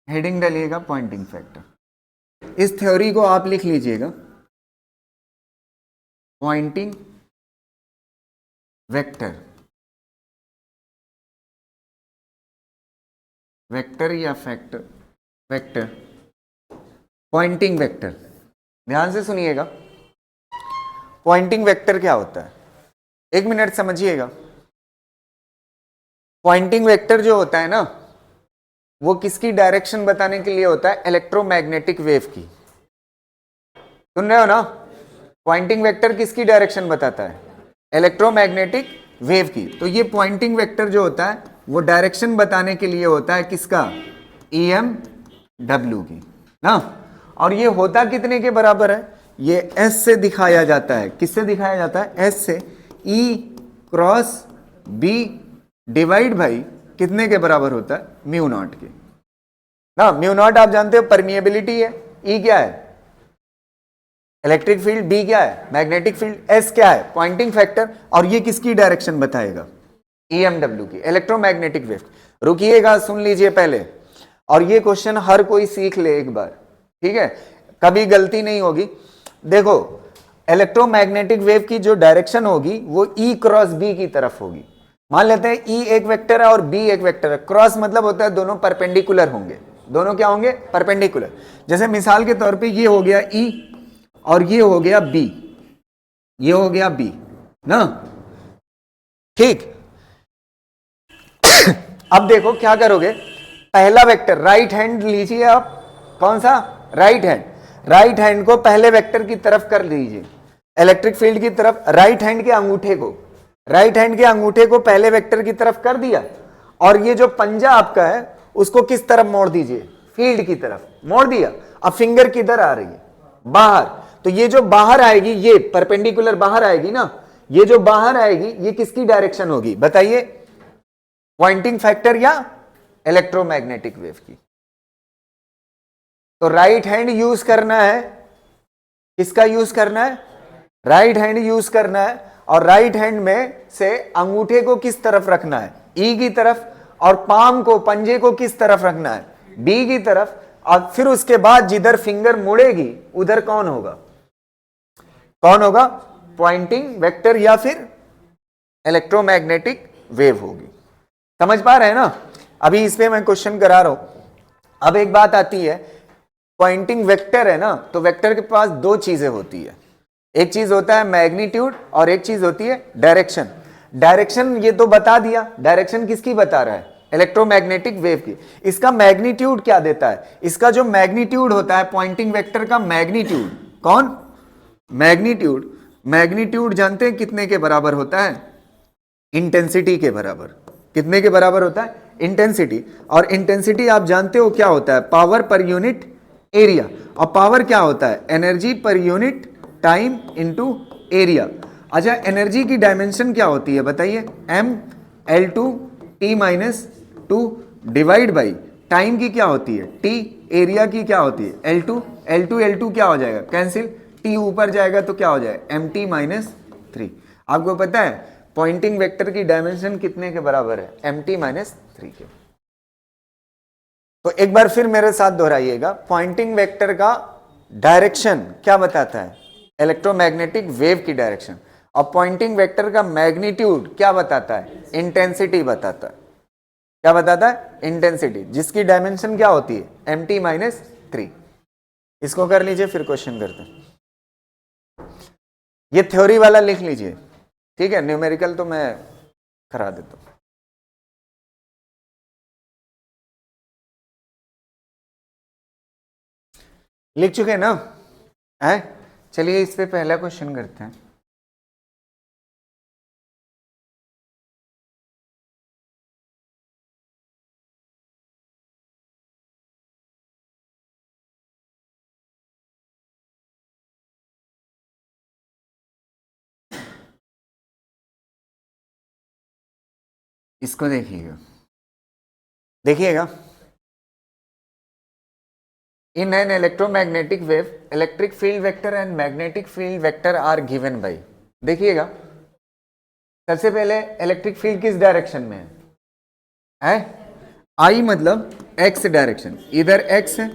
हेडिंग डालिएगा पॉइंटिंग फैक्टर, इस थ्योरी को आप लिख लीजिएगा, पॉइंटिंग वेक्टर, वेक्टर या फैक्टर, वेक्टर, पॉइंटिंग वेक्टर, ध्यान से सुनिएगा, पॉइंटिंग वेक्टर क्या होता है, एक मिनट समझिएगा। पॉइंटिंग वेक्टर जो होता है ना, वो किसकी डायरेक्शन बताने के लिए होता है, इलेक्ट्रोमैग्नेटिक वेव की, सुन रहे हो ना, पॉइंटिंग वेक्टर किसकी डायरेक्शन बताता है, इलेक्ट्रोमैग्नेटिक वेव की। तो ये पॉइंटिंग वेक्टर जो होता है वो डायरेक्शन बताने के लिए होता है किसका, EM/W की ना, और ये होता कितने के बराबर है, ये S से दिखाया जाता है, किससे दिखाया जाता है, S से, E×B डिवाइड बाई कितने के बराबर होता है, म्यू नॉट के ना, म्यू नॉट आप जानते हो परमिएबिलिटी है, E क्या है, इलेक्ट्रिक फील्ड बी क्या है, मैग्नेटिक फील्ड एस क्या है, पॉइंटिंग फैक्टर, और ये किसकी डायरेक्शन बताएगा, EMW की, इलेक्ट्रोमैग्नेटिक वेव। रुकिएगा, सुन लीजिए पहले, और ये क्वेश्चन हर कोई सीख ले एक बार, ठीक है, कभी गलती नहीं होगी। देखो इलेक्ट्रोमैग्नेटिक वेव की जो डायरेक्शन होगी वो E क्रॉस B की तरफ होगी। मान लेते हैं E एक वेक्टर है और B एक वेक्टर है, क्रॉस मतलब होता है दोनों परपेंडिकुलर होंगे, दोनों क्या होंगे, परपेंडिकुलर। जैसे मिसाल के तौर पे ये हो गया E और ये हो गया B, ये हो गया B ना, ठीक। अब देखो क्या करोगे, पहला वेक्टर राइट हैंड लीजिए आप, कौन सा, राइट हैंड, राइट हैंड को पहले वेक्टर की तरफ कर लीजिए, इलेक्ट्रिक फील्ड की तरफ, राइट हैंड के अंगूठे को, राइट हैंड के अंगूठे को पहले वेक्टर की तरफ कर दिया, और ये जो पंजा आपका है उसको किस तरफ मोड़ दीजिए, फील्ड की तरफ मोड़ दिया। अब फिंगर किधर आ रही है, बाहर, तो ये जो बाहर आएगी ये परपेंडिकुलर बाहर आएगी ना, ये जो बाहर आएगी ये किसकी डायरेक्शन होगी बताइए, पॉइंटिंग फैक्टर या इलेक्ट्रोमैग्नेटिक वेव की। तो राइट हैंड यूज करना है, किसका यूज करना है, राइट हैंड यूज करना है, और राइट हैंड में से अंगूठे को किस तरफ रखना है, ई की तरफ, और पाम को, पंजे को किस तरफ रखना है, बी की तरफ, और फिर उसके बाद जिधर फिंगर मुड़ेगी उधर कौन होगा, कौन होगा, पॉइंटिंग वेक्टर या फिर इलेक्ट्रोमैग्नेटिक वेव होगी। समझ पा रहे हैं ना, अभी इस पे मैं क्वेश्चन करा रहा हूं। अब एक बात आती है, पॉइंटिंग वेक्टर है ना, तो वेक्टर के पास दो चीजें होती है, एक चीज होता है मैग्नीट्यूड और एक चीज होती है डायरेक्शन। डायरेक्शन ये तो बता दिया, डायरेक्शन किसकी बता रहा है, इलेक्ट्रोमैग्नेटिक वेव की। इसका मैग्नीट्यूड क्या देता है, इसका जो मैग्नीट्यूड होता है पॉइंटिंग वेक्टर का मैग्नीट्यूड, कौन, मैग्नीट्यूड, मैग्नीट्यूड जानते हैं कितने के बराबर होता है, इंटेंसिटी के बराबर। कितने के बराबर होता है, इंटेंसिटी, और इंटेंसिटी आप जानते हो क्या होता है, पावर पर यूनिट एरिया, और पावर क्या होता है, energy per unit time into area. अच्छा, एनर्जी की डायमेंशन क्या होती है बताइए, M/L2 T-2 divide by time की क्या होती है, T, एरिया की क्या होती है, L2 क्या हो जाएगा, कैंसिल, T ऊपर जाएगा तो क्या हो जाएगा, MT-3। आपको पता है पॉइंटिंग वेक्टर की डायमेंशन कितने के बराबर है, MT-3 के। तो एक बार फिर मेरे साथ दोहराइएगा, पॉइंटिंग वेक्टर का डायरेक्शन क्या बताता है, इलेक्ट्रोमैग्नेटिक वेव की डायरेक्शन, और पॉइंटिंग वेक्टर का मैग्नीट्यूड क्या बताता है, इंटेंसिटी बताता है। क्या बताता है, इंटेंसिटी, जिसकी डायमेंशन क्या होती है, MT-3। इसको कर लीजिए, फिर क्वेश्चन करते हैं। ये थ्योरी वाला लिख लीजिए, ठीक है, न्यूमेरिकल तो मैं करा देता हूं। लिख चुके ना, है, चलिए इस पे पहला क्वेश्चन करते हैं। इसको देखिएगा, देखिएगा, in an electromagnetic wave electric field vector and magnetic field vector are given by. देखिएगा, सबसे पहले इलेक्ट्रिक फील्ड किस डायरेक्शन में है, आई मतलब एक्स डायरेक्शन, इधर एक्स है,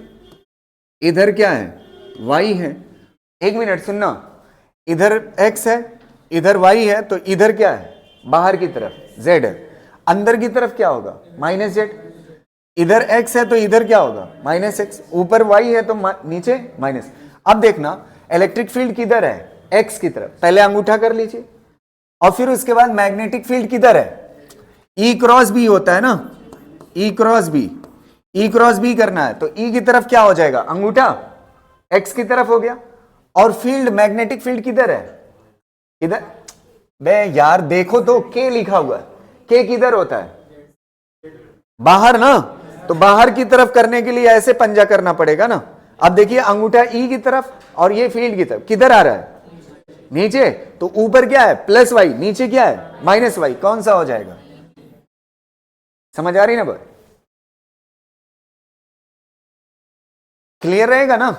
इधर क्या है, वाई है। एक मिनट सुनना, इधर एक्स है, इधर वाई है, तो इधर क्या है, बाहर की तरफ जेड है, अंदर की तरफ क्या होगा, माइनस जेड। इधर x है तो इधर क्या होगा, माइनस एक्स, ऊपर y है तो नीचे माइनस। अब देखना इलेक्ट्रिक फील्ड किधर है, x की तरफ, पहले अंगूठा कर लीजिए, और फिर उसके बाद मैग्नेटिक फील्ड किधर है, E क्रॉस B होता है ना, E cross B, E cross B करना है तो E की तरफ क्या हो जाएगा, अंगूठा x की तरफ हो गया, और फील्ड, मैग्नेटिक फील्ड किधर है, इधर। बे यार देखो तो K लिखा हुआ है, K किधर होता है, बाहर ना, तो बाहर की तरफ करने के लिए ऐसे पंजा करना पड़ेगा ना। अब देखिए अंगूठा ई की तरफ और ये फील्ड की तरफ, किधर आ रहा है, नीचे, तो ऊपर क्या है प्लस वाई, नीचे क्या है माइनस वाई, कौन सा हो जाएगा, समझ आ रही ना बात, क्लियर रहेगा ना।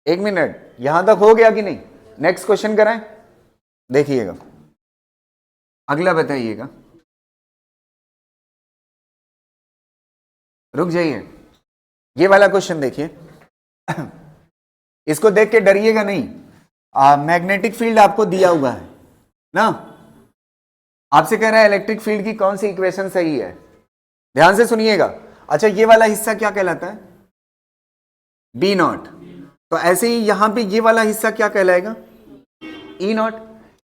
एक मिनट, यहां तक हो गया कि नहीं? नेक्स्ट क्वेश्चन कराएं, देखिएगा, अगला बताइएगा, रुक जाइए, ये वाला क्वेश्चन देखिए। इसको देख के डरिएगा नहीं, मैग्नेटिक फील्ड आपको दिया हुआ है ना, आपसे कह रहा है इलेक्ट्रिक फील्ड की कौन सी इक्वेशन सही है, ध्यान से सुनिएगा। अच्छा, ये वाला हिस्सा क्या कहलाता है? B naught. तो ऐसे ही यहां पे ये वाला हिस्सा क्या कहलाएगा? ई नॉट।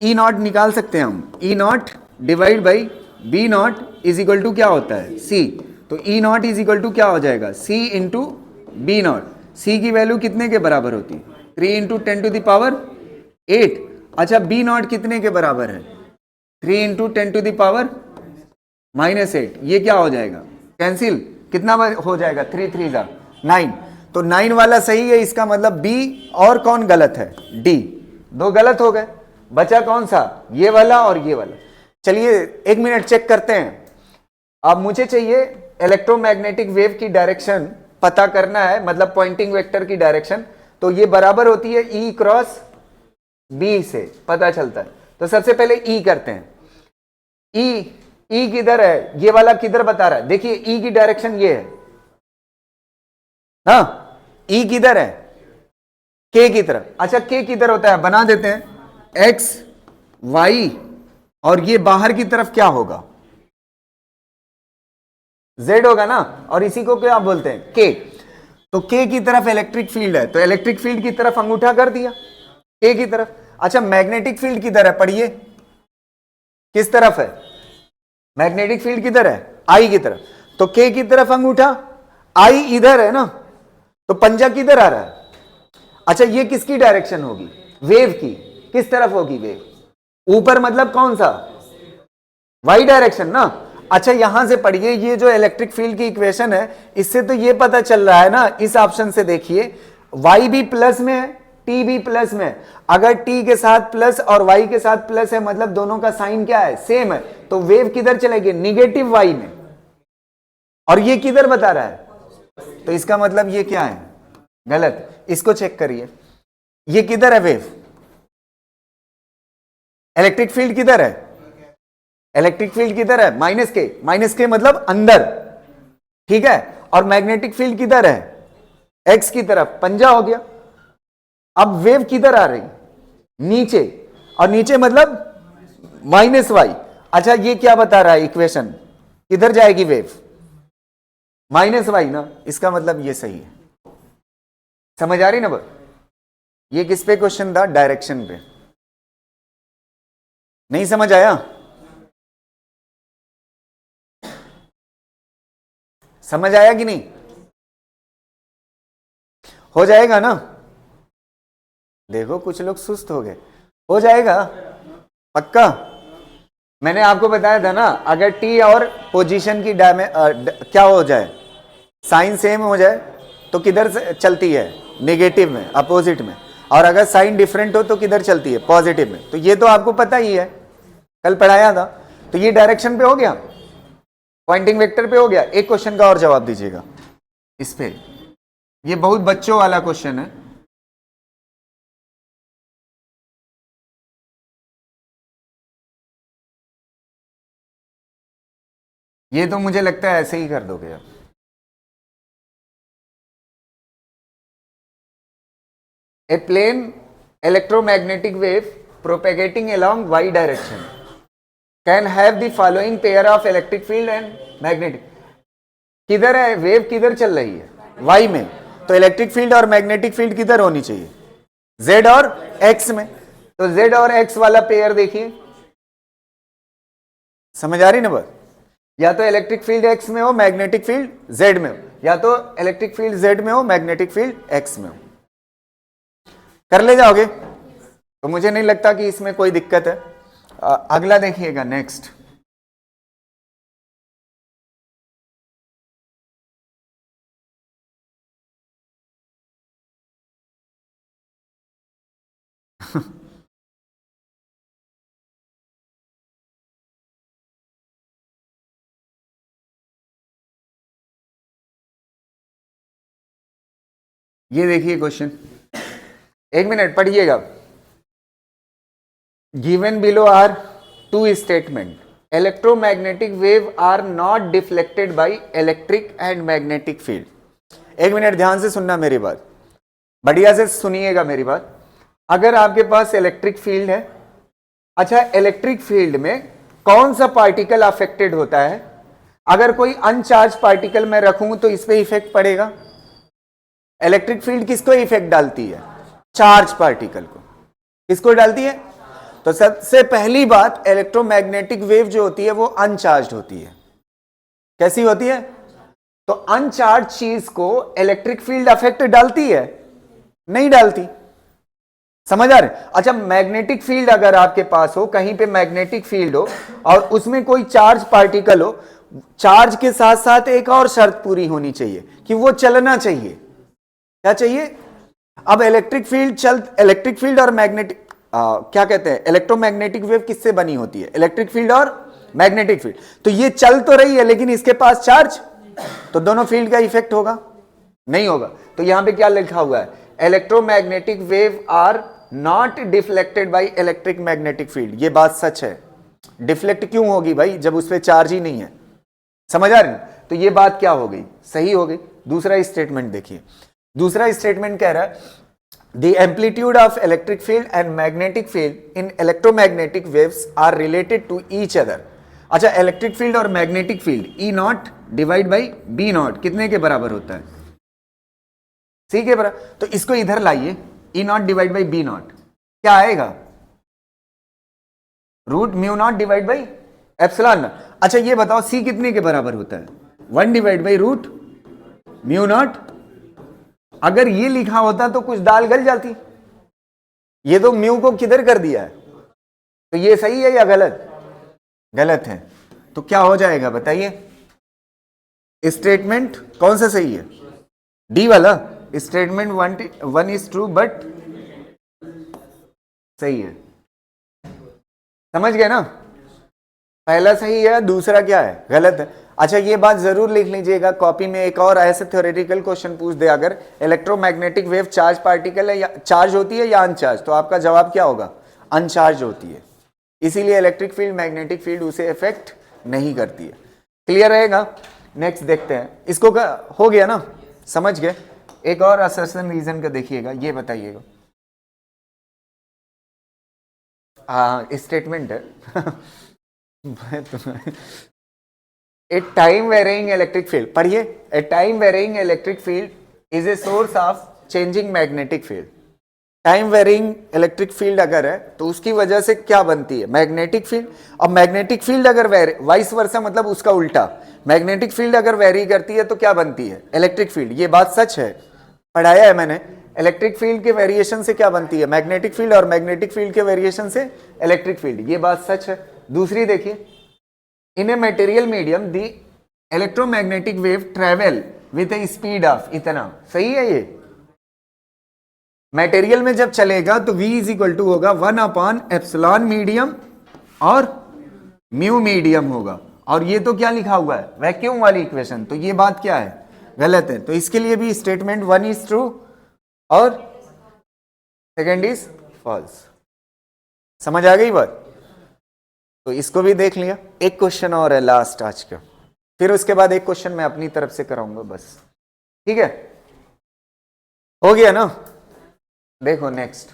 ई नॉट निकाल सकते हैं हम, E naught divide by B naught is equal to क्या होता है? सी। तो E naught is equal to क्या हो जाएगा? C into B naught. C की वैल्यू कितने के बराबर होती है? 3 इंटू 10 टू द पावर 8। अच्छा, बी नॉट कितने के बराबर है? 3 इंटू 10 टू द पावर -8। ये क्या हो जाएगा? कैंसिल। कितना हो जाएगा? 3 3 जा 9। तो 9 वाला सही है, इसका मतलब बी, और कौन गलत है? डी। दो गलत हो गए, बचा कौन सा? ये वाला और ये वाला। चलिए 1 मिनट चेक करते हैं। अब मुझे चाहिए इलेक्ट्रोमैग्नेटिक वेव की डायरेक्शन पता करना है, मतलब पॉइंटिंग वेक्टर की डायरेक्शन। तो ये बराबर होती है ई क्रॉस बी से, पता चलता है। तो सबसे पहले ई करते हैं। ई किधर है? ये वाला किधर बता रहा है? देखिए ई की डायरेक्शन ये है ना, ई किधर है? के की तरफ। अच्छा, के किधर होता है? बना देते हैं, एक्स वाई, और ये बाहर की तरफ क्या होगा? जेड होगा ना, और इसी को क्या बोलते हैं? के। तो के की तरफ इलेक्ट्रिक फील्ड है, तो इलेक्ट्रिक फील्ड की तरफ अंगूठा कर दिया, के की तरफ। अच्छा, मैग्नेटिक फील्ड किधर है? पढ़िए, किस तरफ है? मैग्नेटिक फील्ड किधर है? आई की तरफ। तो के की तरफ अंगूठा, आई इधर है ना, तो पंजा किधर आ रहा है? अच्छा, ये किसकी डायरेक्शन होगी? वेव की। किस तरफ होगी वेव? ऊपर, मतलब कौन सा? वाई डायरेक्शन ना। अच्छा, यहां से पढ़िए, ये जो इलेक्ट्रिक फील्ड की इक्वेशन है, इससे तो ये पता चल रहा है ना, इस ऑप्शन से देखिए, वाई भी प्लस में है, टी भी प्लस में है। अगर टी के साथ प्लस और वाई के साथ प्लस है, मतलब दोनों का साइन क्या है? सेम है। तो वेव किधर चलेगी? निगेटिव वाई में। और ये किधर बता रहा है? तो इसका मतलब ये क्या है? गलत। इसको चेक करिए, ये किधर है वेव? इलेक्ट्रिक फील्ड किधर है? इलेक्ट्रिक फील्ड किधर है? माइनस के मतलब अंदर, ठीक है। और मैग्नेटिक फील्ड किधर है? एक्स की तरफ, पंजा हो गया। अब वेव किधर आ रही? नीचे, और नीचे मतलब -y। अच्छा, ये क्या बता रहा है इक्वेशन? किधर जाएगी वेव? -y ना, इसका मतलब ये सही है। समझ आ रही ना? ये किस पे क्वेश्चन था? डायरेक्शन पे। नहीं समझ आया? समझ आया कि नहीं? हो जाएगा ना? देखो, कुछ लोग सुस्त हो गए। हो जाएगा पक्का। मैंने आपको बताया था ना, अगर टी और पोजीशन की क्या हो जाए, साइन सेम हो जाए, तो किधर से चलती है? नेगेटिव में, अपोजिट में। और अगर साइन डिफरेंट हो तो किधर चलती है? पॉजिटिव में। तो ये तो आपको पता ही है, कल पढ़ाया था। तो ये डायरेक्शन पे हो गया, पॉइंटिंग वेक्टर पे हो गया। एक क्वेश्चन का और जवाब दीजिएगा इस पे, ये बहुत बच्चों वाला क्वेश्चन है। ये तो मुझे लगता है ऐसे ही कर दोगे आप। A plane electromagnetic wave propagating along y direction can have the following pair of electric field and magnetic। किधर है वेव? किधर चल रही है? y में। तो इलेक्ट्रिक फील्ड और मैग्नेटिक फील्ड किधर होनी चाहिए? z और x में। तो z और x वाला पेयर देखिए, समझ आ रही ना बात? या तो इलेक्ट्रिक फील्ड x में हो, मैग्नेटिक फील्ड z में हो, या तो इलेक्ट्रिक फील्ड z में हो, मैग्नेटिक फील्ड x में हो। कर ले जाओगे तो मुझे नहीं लगता कि इसमें कोई दिक्कत है। अगला देखिएगा, नेक्स्ट। ये देखिए क्वेश्चन, एक मिनट पढ़िएगा। Given below are two statement, electromagnetic wave are not deflected by electric and magnetic field. एक मिनट ध्यान से सुनना मेरी बात, बढ़िया से सुनिएगा मेरी बात। अगर आपके पास इलेक्ट्रिक फील्ड है, अच्छा इलेक्ट्रिक फील्ड में कौन सा पार्टिकल अफेक्टेड होता है? अगर कोई अनचार्ज पार्टिकल मैं रखूं तो इस पे इफेक्ट पड़ेगा। इलेक्ट्रिक फील्ड किसको इफेक्ट डालती है? चार्ज पार्टिकल को। किसको डालती है? तो सबसे पहली बात, इलेक्ट्रोमैग्नेटिक वेव जो होती है वो अनचार्ज होती है। कैसी होती है? तो अनचार्ज चीज को इलेक्ट्रिक फील्ड अफेक्ट डालती है? नहीं डालती। समझ आ रहे? अच्छा मैग्नेटिक फील्ड अगर आपके पास हो, कहीं पे मैग्नेटिक फील्ड हो और उसमें कोई चार्ज पार्टिकल हो, चार्ज के साथ साथ एक और शर्त पूरी होनी चाहिए कि वो चलना चाहिए। क्या चाहिए? अब इलेक्ट्रिक फील्ड और मैग्नेटिक क्या कहते हैं, इलेक्ट्रोमैग्नेटिक वेव किससे बनी होती है? इलेक्ट्रिक फील्ड और मैग्नेटिक फील्ड। तो ये चल तो रही है लेकिन इसके पास चार्ज, तो दोनों फील्ड का इफेक्ट होगा? नहीं होगा। तो यहां पे क्या लिखा हुआ है? Electromagnetic wave are not deflected by electric magnetic field. ये बात सच है। डिफ्लेक्ट क्यों होगी भाई जब उस पर चार्ज ही नहीं है? समझ आ रही? तो ये बात क्या हो गई? सही हो गई। दूसरा स्टेटमेंट देखिए, दूसरा स्टेटमेंट कह रहा है the amplitude of electric field and magnetic field in electromagnetic waves are related to each other। अच्छा इलेक्ट्रिक फील्ड और magnetic field E naught divide by B not कितने के बराबर होता है? C के बराबर। तो इसको इधर लाइए, E naught divide by B naught क्या आएगा? Root mu naught divide by epsilon naught. अच्छा ये बताओ C कितने के बराबर होता है? 1 divide by root mu naught. अगर ये लिखा होता तो कुछ दाल गल जाती। ये तो म्यू को किधर कर दिया है। तो ये सही है या गलत? गलत है। तो क्या हो जाएगा बताइए? स्टेटमेंट कौन सा सही है? डी वाला। स्टेटमेंट 1 इज ट्रू बट सही है। समझ गए ना? पहला सही है, दूसरा क्या है? गलत है। अच्छा ये बात जरूर लिख लीजिएगा कॉपी में, एक और ऐसे थ्योरेटिकल क्वेश्चन पूछ दे अगर इलेक्ट्रोमैग्नेटिक वेव चार्ज पार्टिकल है या चार्ज होती है या अनचार्ज, तो आपका जवाब क्या होगा? अनचार्ज होती है। इसीलिए इलेक्ट्रिक फील्ड मैग्नेटिक फील्ड उसे इफेक्ट नहीं करती है। क्लियर रहेगा? नेक्स्ट देखते हैं। इसको हो गया ना, समझ गए? एक और असर्शन रीजन का देखिएगा, ये बताइएगा। हाँ स्टेटमेंट है A time varying electric field, पढ़िए। A time varying electric field is a source of changing magnetic field। Time varying electric field अगर है तो उसकी वजह से क्या बनती है? Magnetic field. अब मैग्नेटिक फील्ड अगर वाइस वर्सा मतलब उसका उल्टा, मैग्नेटिक फील्ड अगर वेरी करती है तो क्या बनती है? Electric field. ये बात सच है, पढ़ाया है मैंने। इलेक्ट्रिक फील्ड के वेरिएशन से क्या बनती है? मैग्नेटिक फील्ड, और मैग्नेटिक फील्ड के वेरिएशन से इलेक्ट्रिक फील्ड। ये बात सच है। दूसरी देखिए, in a material medium the electromagnetic wave travel with a speed of इतना। सही है ये? मटेरियल में जब चलेगा तो v इज इक्वल टू होगा 1 अपॉन एप्सिलॉन मीडियम और म्यू मीडियम होगा। और ये तो क्या लिखा हुआ है? वैक्यूम वाली इक्वेशन। तो ये बात क्या है? गलत है। तो इसके लिए भी स्टेटमेंट 1 इज ट्रू और सेकेंड इज फॉल्स। समझ आ गई बात? तो इसको भी देख लिया। एक क्वेश्चन और है लास्ट आज का, फिर उसके बाद एक क्वेश्चन मैं अपनी तरफ से कराऊंगा बस। ठीक है? हो गया ना? देखो नेक्स्ट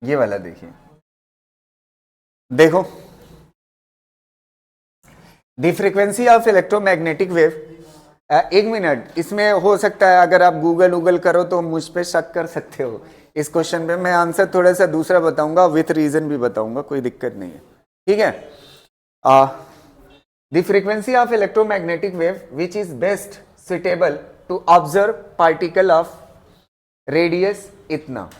ये वाला देखिए। देखो the frequency of electromagnetic wave. एक मिनट, इसमें हो सकता है अगर आप गूगल करो तो मुझ पे शक कर सकते हो इस क्वेश्चन पे। मैं आंसर थोड़ा सा दूसरा बताऊंगा, विथ रीजन भी बताऊंगा, कोई दिक्कत नहीं है। ठीक है? The frequency of electromagnetic wave which is best suitable to observe particle of radius इतना।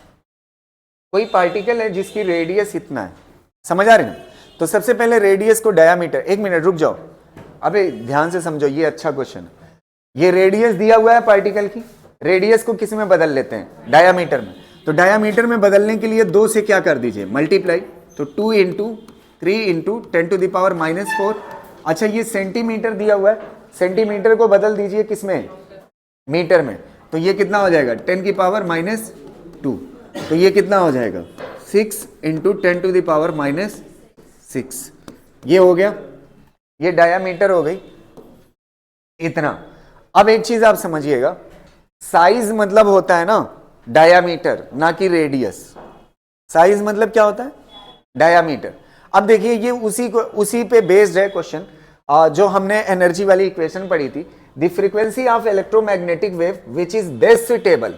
कोई पार्टिकल है जिसकी रेडियस इतना है। समझ आ रही है? तो सबसे पहले रेडियस को डायामीटर। एक मिनट रुक जाओ, अबे ध्यान से समझो, ये अच्छा क्वेश्चन है। ये रेडियस दिया हुआ है पार्टिकल की, रेडियस को किस में बदल लेते हैं? डायामीटर में। तो डायामीटर में बदलने के लिए 2 से क्या कर दीजिए? मल्टीप्लाई। तो 2 इंटू 3 इंटू 10⁻⁻⁴ अच्छा ये सेंटीमीटर दिया हुआ है, सेंटीमीटर को बदल दीजिए किसमें, मीटर में, तो ये कितना हो जाएगा 10 की पावर -2, तो ये कितना हो जाएगा 6 इंटू 10 टू द पावर -6, ये हो गया, ये डायामीटर हो गई इतना। अब एक चीज आप समझिएगा, साइज मतलब होता है ना डायामीटर, ना कि रेडियस। साइज मतलब क्या होता है, डायामीटर। अब देखिए ये उसी पे बेस्ड है क्वेश्चन जो हमने एनर्जी वाली इक्वेशन पढ़ी थी, the frequency of electromagnetic wave which is best suitable.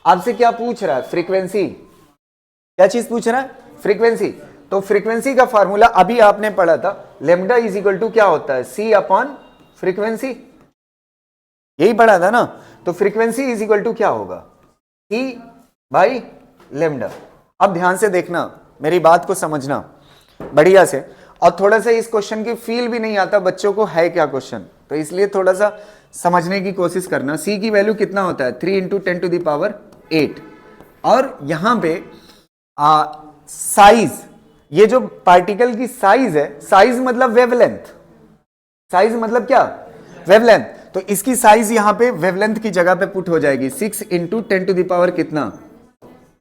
आपसे क्या पूछ रहा है, फ्रीक्वेंसी, क्या चीज पूछ रहा है, फ्रीक्वेंसी। तो फ्रीक्वेंसी का फॉर्मूला अभी आपने पढ़ा था, लेमडा इज इक्वल टू क्या होता है, सी अपॉन फ्रीक्वेंसी, यही पढ़ा था ना। तो फ्रीक्वेंसी इज इक्वल टू क्या होगा, ई बाई लेमडा। अब ध्यान से देखना, मेरी बात को समझना बढ़िया से, और थोड़ा सा इस क्वेश्चन की फील भी नहीं आता बच्चों को है क्या क्वेश्चन, तो इसलिए थोड़ा सा समझने की कोशिश करना। सी की वैल्यू कितना होता है 3 इंटू 10 टू द पावर 8, और यहां पे साइज, ये जो पार्टिकल की साइज है, साइज मतलब वेवलेंथ, साइज मतलब क्या, वेवलेंथ, तो इसकी साइज यहां पे वेवलेंथ की जगह पे पुट हो जाएगी 6 इंटू 10 टू द पावर कितना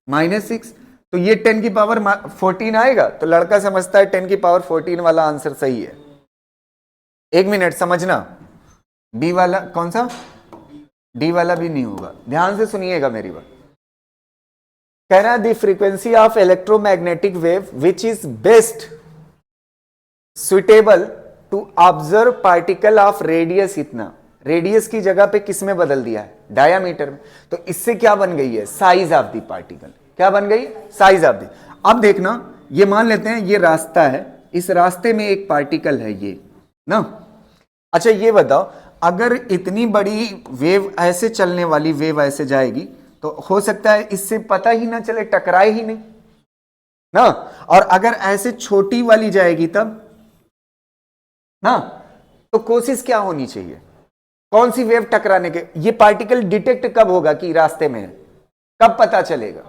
-6, तो ये 10 की पावर 14 आएगा, तो लड़का समझता है 10 की पावर 14 वाला आंसर सही है। एक मिनट समझना, बी वाला कौन सा, डी वाला भी नहीं होगा, ध्यान से सुनिएगा मेरी बात। कह रहा है the frequency of electromagnetic wave which is best suitable to observe particle of radius इतना, रेडियस की जगह पे किस में बदल दिया है, डायामीटर में, तो इससे क्या बन गई है, साइज ऑफ द पार्टिकल, क्या बन गई, साइज ऑफ द। अब देखना, ये मान लेते हैं ये रास्ता है, इस रास्ते में एक पार्टिकल है ये ना। अच्छा ये बताओ, अगर इतनी बड़ी वेव ऐसे चलने वाली वेव ऐसे जाएगी, तो हो सकता है इससे पता ही ना चले, टकराए ही नहीं ना, और अगर ऐसे छोटी वाली जाएगी तब ना, तो कोशिश क्या होनी चाहिए, कौन सी वेव टकराने के, ये पार्टिकल डिटेक्ट कब होगा कि रास्ते में है, कब पता चलेगा।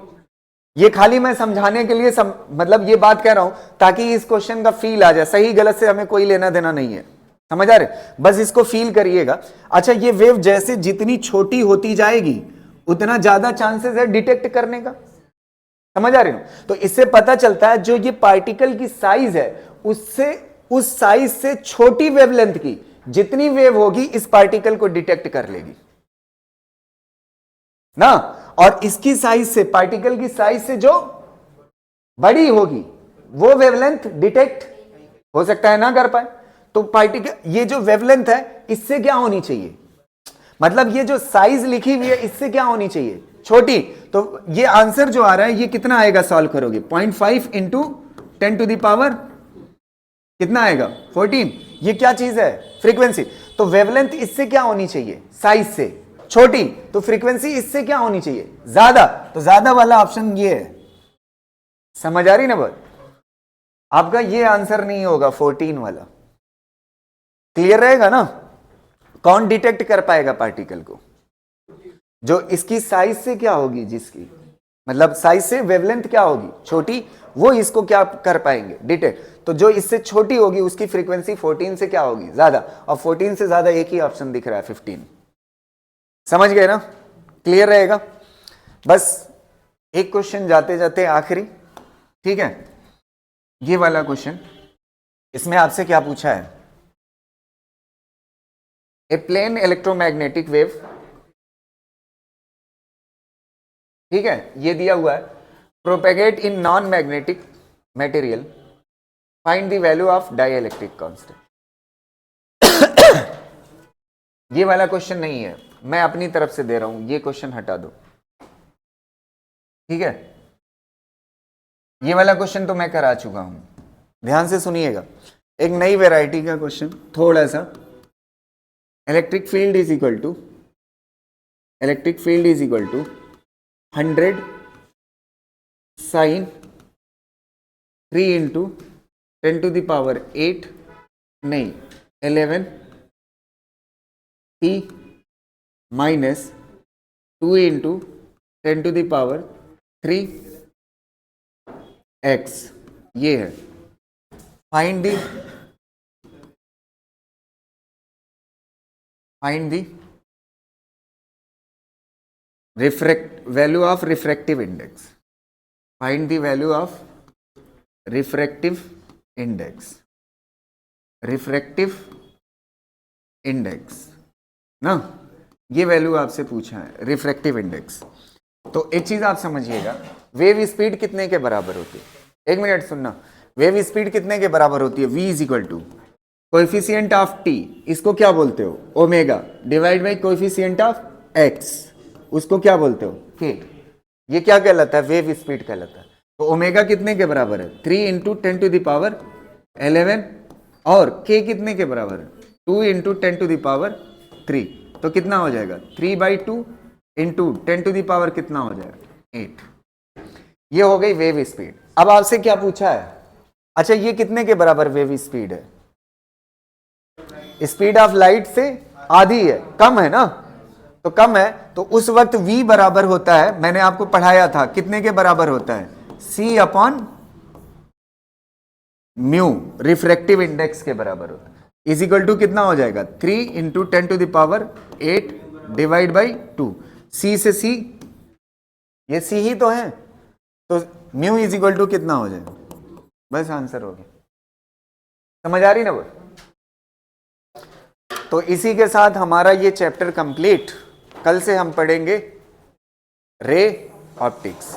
ये खाली मैं समझाने के लिए मतलब ये बात कह रहा हूं ताकि इस क्वेश्चन का फील आ जाए, सही गलत से हमें कोई लेना देना नहीं है, समझ आ रहे, बस इसको फील करिएगा। अच्छा ये वेव जैसे जितनी छोटी होती जाएगी उतना ज्यादा चांसेस है डिटेक्ट करने का, समझ आ रहे हो। तो इससे पता चलता है जो ये पार्टिकल की साइज है उससे, उस साइज से छोटी वेवलेंथ की जितनी वेव होगी इस पार्टिकल को डिटेक्ट कर लेगी ना, और इसकी साइज से, पार्टिकल की साइज से जो बड़ी होगी वो वेवलेंथ डिटेक्ट हो सकता है ना कर पाए। तो पार्टिकल, ये जो वेवलेंथ है इससे क्या होनी चाहिए, मतलब ये जो साइज लिखी हुई है इससे क्या होनी चाहिए, छोटी। तो ये आंसर जो आ रहा है ये कितना आएगा, सॉल्व करोगे 0.5 इंटू 10 टू द पावर कितना आएगा 14, ये क्या चीज है, फ्रीक्वेंसी। तो वेवलेंथ इससे क्या होनी चाहिए, साइज से छोटी, तो फ्रीक्वेंसी इससे क्या होनी चाहिए, ज्यादा, तो ज्यादा वाला ऑप्शन ये है, समझ आ रही ना बात। आपका ये आंसर नहीं होगा 14 वाला, क्लियर रहेगा ना। कौन डिटेक्ट कर पाएगा पार्टिकल को, जो इसकी साइज से क्या होगी, जिसकी मतलब साइज से वेवलेंथ क्या होगी छोटी, वो इसको क्या कर पाएंगे, डिटेक्ट। तो जो इससे छोटी होगी उसकी फ्रीक्वेंसी 14 से क्या होगी, ज्यादा, और 14 से ज्यादा एक ही ऑप्शन दिख रहा है 15, समझ गए ना, क्लियर रहेगा। बस एक क्वेश्चन जाते जाते आखिरी, ठीक है, ये वाला क्वेश्चन, इसमें आपसे क्या पूछा है, ए प्लेन इलेक्ट्रोमैग्नेटिक वेव, ठीक है, ये दिया हुआ है, propagate in non magnetic material, find the value of dielectric constant. ये वाला क्वेश्चन नहीं है, मैं अपनी तरफ से दे रहा हूं, ये क्वेश्चन हटा दो, ठीक है। ये वाला क्वेश्चन तो मैं करा चुका हूं, ध्यान से सुनिएगा, एक नई वैरायटी का क्वेश्चन थोड़ा सा। Electric field is equal to 100 sine 3 into 10 to the power 8, नहीं 11 t minus 2 into 10 to the power 3 x, ये है। Find the find the value of refractive index, find the value of refractive index, refractive index ना, ये वैल्यू आपसे पूछा है रिफ्रैक्टिव इंडेक्स। तो एक चीज आप समझिएगा, वेव स्पीड कितने के बराबर होती है, एक मिनट सुनना, वेव स्पीड कितने के बराबर होती है, v is equal to coefficient of t, इसको क्या बोलते हो omega, divide by coefficient of x, उसको क्या बोलते हो k, ये क्या कहलाता है, वेव स्पीड कहलाता है। तो ओमेगा कितने के बराबर है, 3 इंटू 10 टू द पावर 11, और k कितने के बराबर है, 2 इंटू 10 टू द पावर 3, तो कितना हो जाएगा 3/2 इंटू 10 टू द पावर कितना हो जाएगा 8। ये हो गई वेव स्पीड। अब आपसे क्या पूछा है, अच्छा ये कितने के बराबर वेव स्पीड है, स्पीड ऑफ लाइट से आधी है, कम है ना, तो कम है, तो उस वक्त v बराबर होता है, मैंने आपको पढ़ाया था कितने के बराबर होता है, c upon mu, refractive index के बराबर होता है, इज इक्वल टू कितना हो जाएगा 3 into 10 to the power 8 divide by 2, c से c, ये c ही तो है, तो म्यू इज इक्वल टू कितना हो जाएगा, बस आंसर हो गया। समझ आ रही ना वो। तो इसी के साथ हमारा ये चैप्टर कंप्लीट, कल से हम पढ़ेंगे रे ऑप्टिक्स।